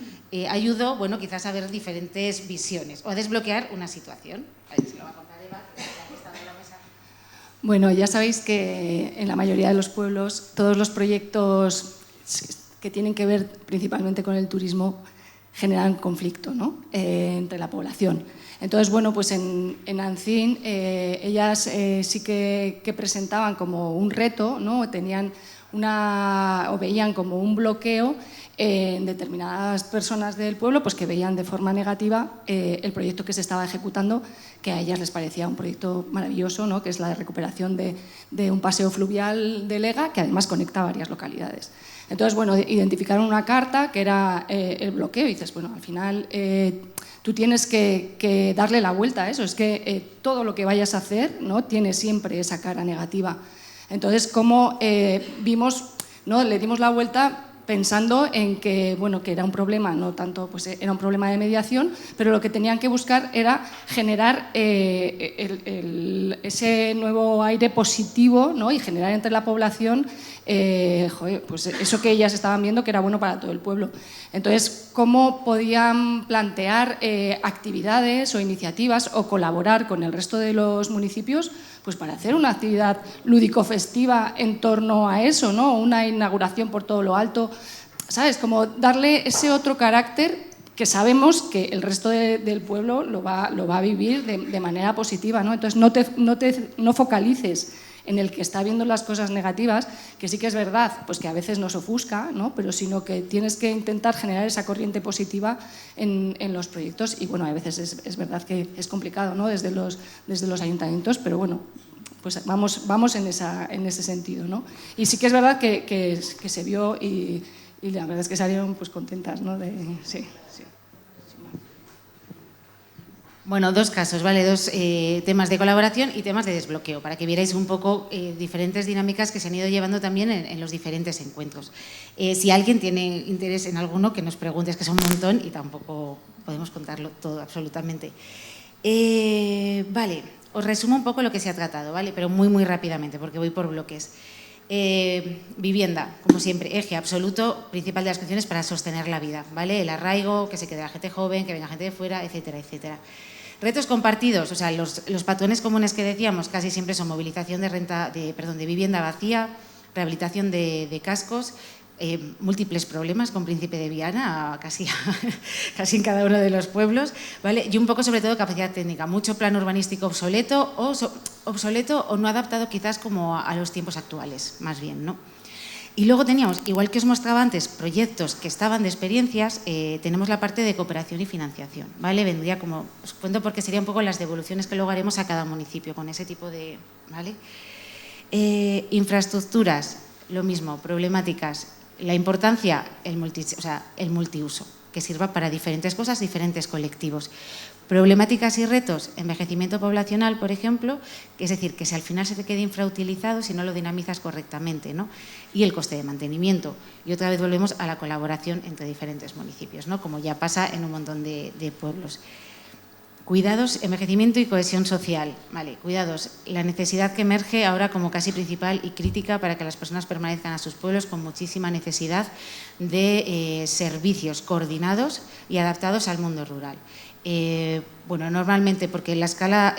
ayudó, bueno, quizás a ver diferentes visiones o a desbloquear una situación. A ver si lo va a contar Eva, que está en la mesa. Bueno, ya sabéis que en la mayoría de los pueblos todos los proyectos que tienen que ver principalmente con el turismo generan conflicto, ¿no? Entre la población. Entonces, bueno, pues en Ancín ellas sí que presentaban como un reto, ¿no? Tenían o veían como un bloqueo en determinadas personas del pueblo, pues que veían de forma negativa el proyecto que se estaba ejecutando, que a ellas les parecía un proyecto maravilloso, ¿no? Que es la recuperación de un paseo fluvial de Lega, que además conecta varias localidades. Entonces, bueno, identificaron una carta que era el bloqueo y dices, bueno, al final tú tienes que darle la vuelta a eso, es que todo lo que vayas a hacer, ¿no? Tiene siempre esa cara negativa. Entonces, como vimos, ¿no? Le dimos la vuelta pensando en que, bueno, que era un problema, no tanto, pues era un problema de mediación, pero lo que tenían que buscar era generar ese nuevo aire positivo, ¿no? Y generar entre la población pues eso que ellas estaban viendo que era bueno para todo el pueblo. Entonces, ¿cómo podían plantear actividades o iniciativas o colaborar con el resto de los municipios pues para hacer una actividad lúdico-festiva en torno a eso, ¿no? Una inauguración por todo lo alto, ¿sabes? Como darle ese otro carácter que sabemos que el resto del pueblo lo va a vivir de manera positiva, ¿no? Entonces, no focalices en el que está viendo las cosas negativas, que sí que es verdad, pues que a veces nos ofusca, ¿no? Pero sino que tienes que intentar generar esa corriente positiva en los proyectos y bueno, a veces es verdad que es complicado, ¿no? Desde los ayuntamientos, pero bueno, pues vamos en ese sentido, ¿no? Y sí que es verdad que se vio y la verdad es que salieron pues contentas, ¿no? Sí. Bueno, dos casos, ¿vale? Dos temas de colaboración y temas de desbloqueo, para que vierais un poco diferentes dinámicas que se han ido llevando también en los diferentes encuentros. Si alguien tiene interés en alguno, que nos pregunte, es que son un montón y tampoco podemos contarlo todo absolutamente. Vale, os resumo un poco lo que se ha tratado, ¿vale? Pero muy, muy rápidamente, porque voy por bloques. Vivienda, como siempre, eje absoluto, principal de las cuestiones para sostener la vida, ¿vale? El arraigo, que se quede la gente joven, que venga gente de fuera, etcétera, etcétera. Retos compartidos, o sea, los patrones comunes que decíamos casi siempre son movilización de vivienda vacía, rehabilitación de cascos, múltiples problemas con Príncipe de Viana, casi en cada uno de los pueblos, ¿vale? Y un poco sobre todo capacidad técnica, mucho plan urbanístico obsoleto o no adaptado quizás como a los tiempos actuales, más bien, ¿no? Y luego teníamos, igual que os mostraba antes, proyectos que estaban de experiencias, tenemos la parte de cooperación y financiación, ¿vale? Vendría como, os cuento porque sería un poco las devoluciones que luego haremos a cada municipio con ese tipo de, ¿vale? Infraestructuras, lo mismo, problemáticas, la importancia, el multiuso, que sirva para diferentes cosas, diferentes colectivos. Problemáticas y retos, envejecimiento poblacional, por ejemplo, que es decir, que si al final se te queda infrautilizado si no lo dinamizas correctamente, ¿no? Y el coste de mantenimiento. Y otra vez volvemos a la colaboración entre diferentes municipios, ¿no? Como ya pasa en un montón de pueblos. Cuidados, envejecimiento y cohesión social. Vale, cuidados, la necesidad que emerge ahora como casi principal y crítica para que las personas permanezcan a sus pueblos, con muchísima necesidad de servicios coordinados y adaptados al mundo rural. Bueno, normalmente porque la escala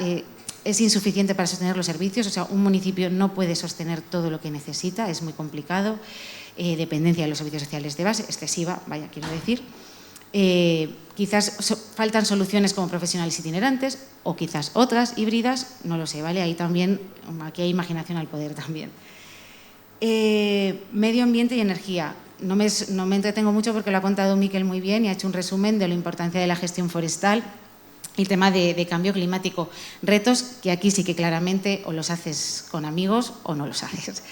es insuficiente para sostener los servicios, o sea, un municipio no puede sostener todo lo que necesita, es muy complicado, dependencia de los servicios sociales de base, excesiva, vaya, quiero decir. Quizás faltan soluciones como profesionales itinerantes o quizás otras híbridas, no lo sé, ¿vale? Ahí también, aquí hay imaginación al poder también. Medio ambiente y energía. No me entretengo mucho porque lo ha contado Miquel muy bien y ha hecho un resumen de la importancia de la gestión forestal y el tema de cambio climático. Retos que aquí sí que claramente o los haces con amigos o no los haces.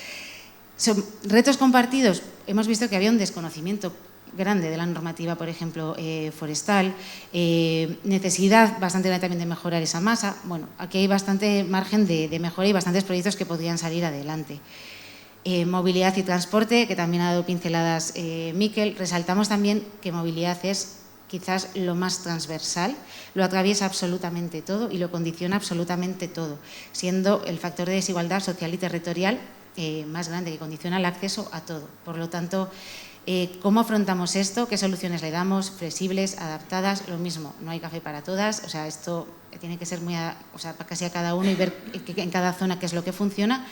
Son retos compartidos. Hemos visto que había un desconocimiento grande de la normativa, por ejemplo, forestal, necesidad bastante grande también de mejorar esa masa. Bueno, aquí hay bastante margen de mejora y bastantes proyectos que podrían salir adelante. Movilidad y transporte, que también ha dado pinceladas Miquel. Resaltamos también que movilidad es quizás lo más transversal, lo atraviesa absolutamente todo y lo condiciona absolutamente todo, siendo el factor de desigualdad social y territorial más grande, que condiciona el acceso a todo. Por lo tanto, ¿cómo afrontamos esto? ¿Qué soluciones le damos? Flexibles, adaptadas, lo mismo, no hay café para todas, o sea, esto tiene que ser muy, o sea, casi a cada uno y ver en cada zona qué es lo que funciona.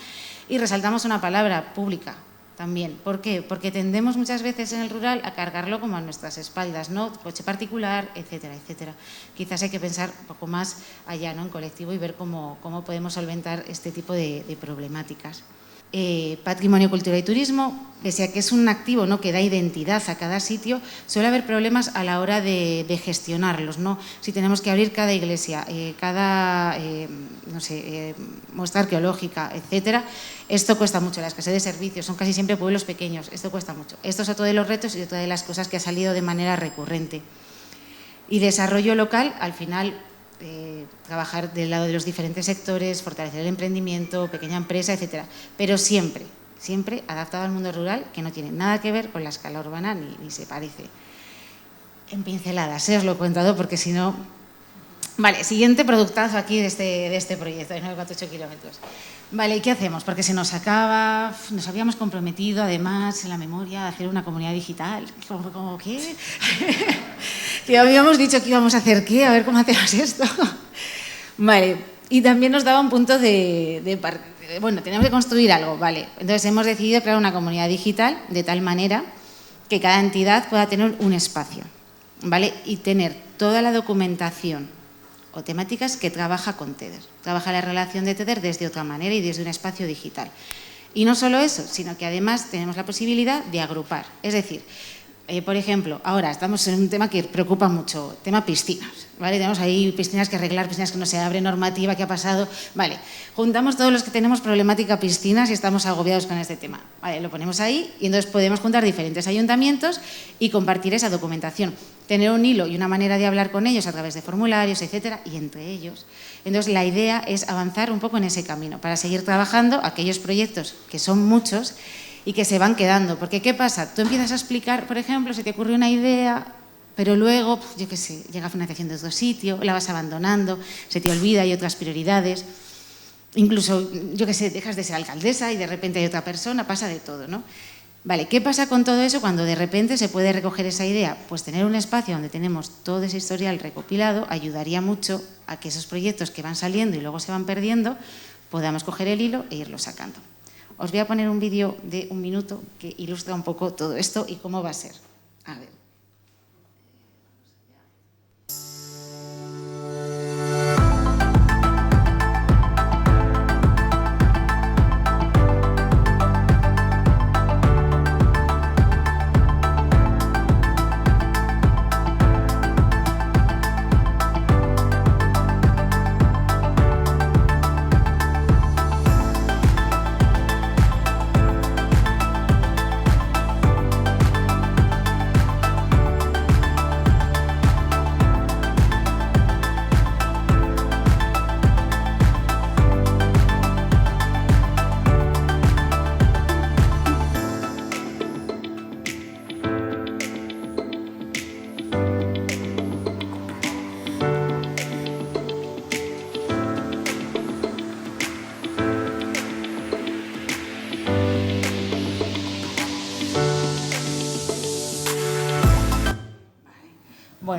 Y resaltamos una palabra, pública, también. ¿Por qué? Porque tendemos muchas veces en el rural a cargarlo como a nuestras espaldas, ¿no? Coche particular, etcétera, etcétera. Quizás hay que pensar un poco más allá, ¿no? En colectivo y ver cómo podemos solventar este tipo de problemáticas. Patrimonio, cultura y turismo, pese a que es un activo, ¿no?, que da identidad a cada sitio, suele haber problemas a la hora de gestionarlos, ¿no? Si tenemos que abrir cada iglesia, cada no sé, muestra arqueológica, etcétera, esto cuesta mucho. La escasez de servicios, son casi siempre pueblos pequeños, esto cuesta mucho. Esto es otro de los retos y otra de las cosas que ha salido de manera recurrente. Y desarrollo local, al final, trabajar del lado de los diferentes sectores, fortalecer el emprendimiento, pequeña empresa, etcétera, pero siempre adaptado al mundo rural, que no tiene nada que ver con la escala urbana ni se parece. En pinceladas, os lo he contado porque si no... Vale, siguiente productazo aquí de este proyecto de 948 kilómetros. Vale, ¿y qué hacemos? Porque se nos acaba, nos habíamos comprometido además en la memoria a hacer una comunidad digital. ¿Cómo qué? Que habíamos dicho que íbamos a hacer qué, a ver cómo hacemos esto. Vale, y también nos daba un punto bueno, tenemos que construir algo, vale. Entonces hemos decidido crear una comunidad digital de tal manera que cada entidad pueda tener un espacio, ¿vale? Y tener toda la documentación o temáticas que trabaja con TEDER. Trabaja la relación de TEDER desde otra manera y desde un espacio digital. Y no solo eso, sino que además tenemos la posibilidad de agrupar. Es decir, por ejemplo, ahora estamos en un tema que preocupa mucho, tema piscinas, ¿vale? Tenemos ahí piscinas que arreglar, piscinas que no se abre, normativa, ¿qué ha pasado? Vale, juntamos todos los que tenemos problemática piscinas y estamos agobiados con este tema. Vale, lo ponemos ahí y entonces podemos juntar diferentes ayuntamientos y compartir esa documentación. Tener un hilo y una manera de hablar con ellos a través de formularios, etcétera, y entre ellos. Entonces, la idea es avanzar un poco en ese camino para seguir trabajando aquellos proyectos, que son muchos, y que se van quedando. Porque, ¿qué pasa? Tú empiezas a explicar, por ejemplo, se te ocurre una idea, pero luego, yo qué sé, llega financiación de otro sitio, la vas abandonando, se te olvida, hay otras prioridades. Incluso, yo qué sé, dejas de ser alcaldesa y de repente hay otra persona, pasa de todo, ¿no? Vale, ¿qué pasa con todo eso cuando de repente se puede recoger esa idea? Pues tener un espacio donde tenemos todo ese historial recopilado ayudaría mucho a que esos proyectos que van saliendo y luego se van perdiendo, podamos coger el hilo e irlo sacando. Os voy a poner un vídeo de 1 minuto que ilustra un poco todo esto y cómo va a ser. A ver.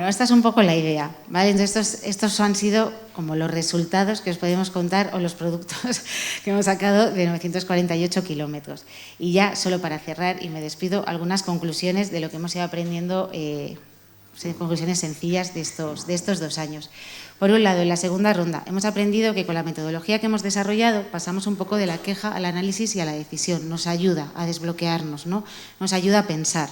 Bueno, esta es un poco la idea, ¿vale? Entonces, estos han sido como los resultados que os podemos contar o los productos que hemos sacado de 948 kilómetros. Y ya, solo para cerrar, y me despido, algunas conclusiones de lo que hemos ido aprendiendo, conclusiones sencillas de estos 2 años. Por un lado, en la segunda ronda, hemos aprendido que con la metodología que hemos desarrollado pasamos un poco de la queja al análisis y a la decisión. Nos ayuda a desbloquearnos, ¿no? Nos ayuda a pensar.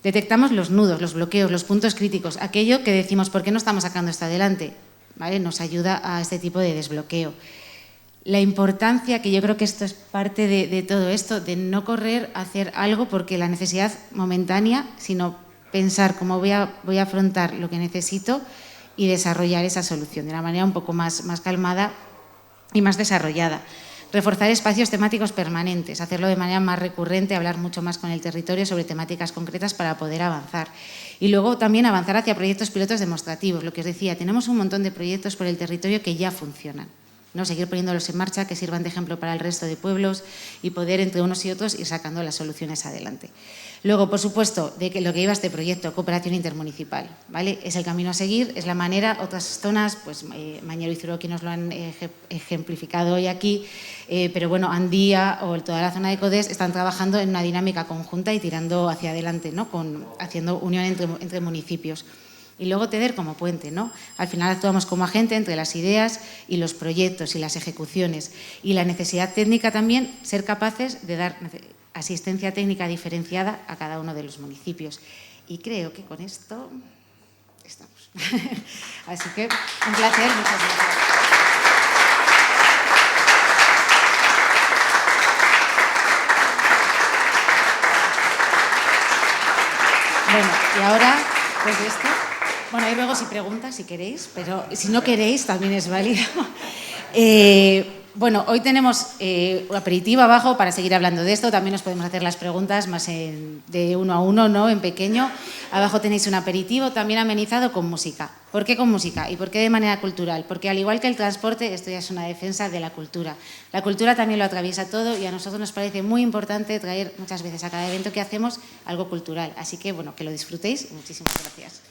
Detectamos los nudos, los bloqueos, los puntos críticos, aquello que decimos, ¿por qué no estamos sacando esto adelante? ¿Vale? Nos ayuda a este tipo de desbloqueo. La importancia, que yo creo que esto es parte de todo esto, de no correr a hacer algo porque la necesidad momentánea, sino pensar cómo voy a afrontar lo que necesito y desarrollar esa solución de una manera un poco más calmada y más desarrollada. Reforzar espacios temáticos permanentes, hacerlo de manera más recurrente, hablar mucho más con el territorio sobre temáticas concretas para poder avanzar. Y luego también avanzar hacia proyectos pilotos demostrativos. Lo que os decía, tenemos un montón de proyectos por el territorio que ya funcionan, ¿no? Seguir poniéndolos en marcha, que sirvan de ejemplo para el resto de pueblos y poder entre unos y otros ir sacando las soluciones adelante. Luego, por supuesto, de que lo que lleva este proyecto, cooperación intermunicipal, ¿vale? Es el camino a seguir, es la manera. Otras zonas, pues Mañero y Zuroki nos lo han ejemplificado hoy aquí, pero bueno, Andía o toda la zona de Codés están trabajando en una dinámica conjunta y tirando hacia adelante, ¿no? Haciendo unión entre municipios. Y luego TEDER como puente, ¿no? Al final actuamos como agente entre las ideas y los proyectos y las ejecuciones. Y la necesidad técnica también, ser capaces de dar asistencia técnica diferenciada a cada uno de los municipios. Y creo que con esto estamos. Así que un placer, muchas gracias. Bueno, y ahora, pues de esto, bueno, ahí luego si preguntas, si queréis, pero si no queréis también es válido. Bueno, hoy tenemos un aperitivo abajo para seguir hablando de esto. También nos podemos hacer las preguntas más de uno a uno, ¿no? En pequeño. Abajo tenéis un aperitivo también amenizado con música. ¿Por qué con música? ¿Y por qué de manera cultural? Porque al igual que el transporte, esto ya es una defensa de la cultura. La cultura también lo atraviesa todo y a nosotros nos parece muy importante traer muchas veces a cada evento que hacemos algo cultural. Así que, bueno, que lo disfrutéis y muchísimas gracias.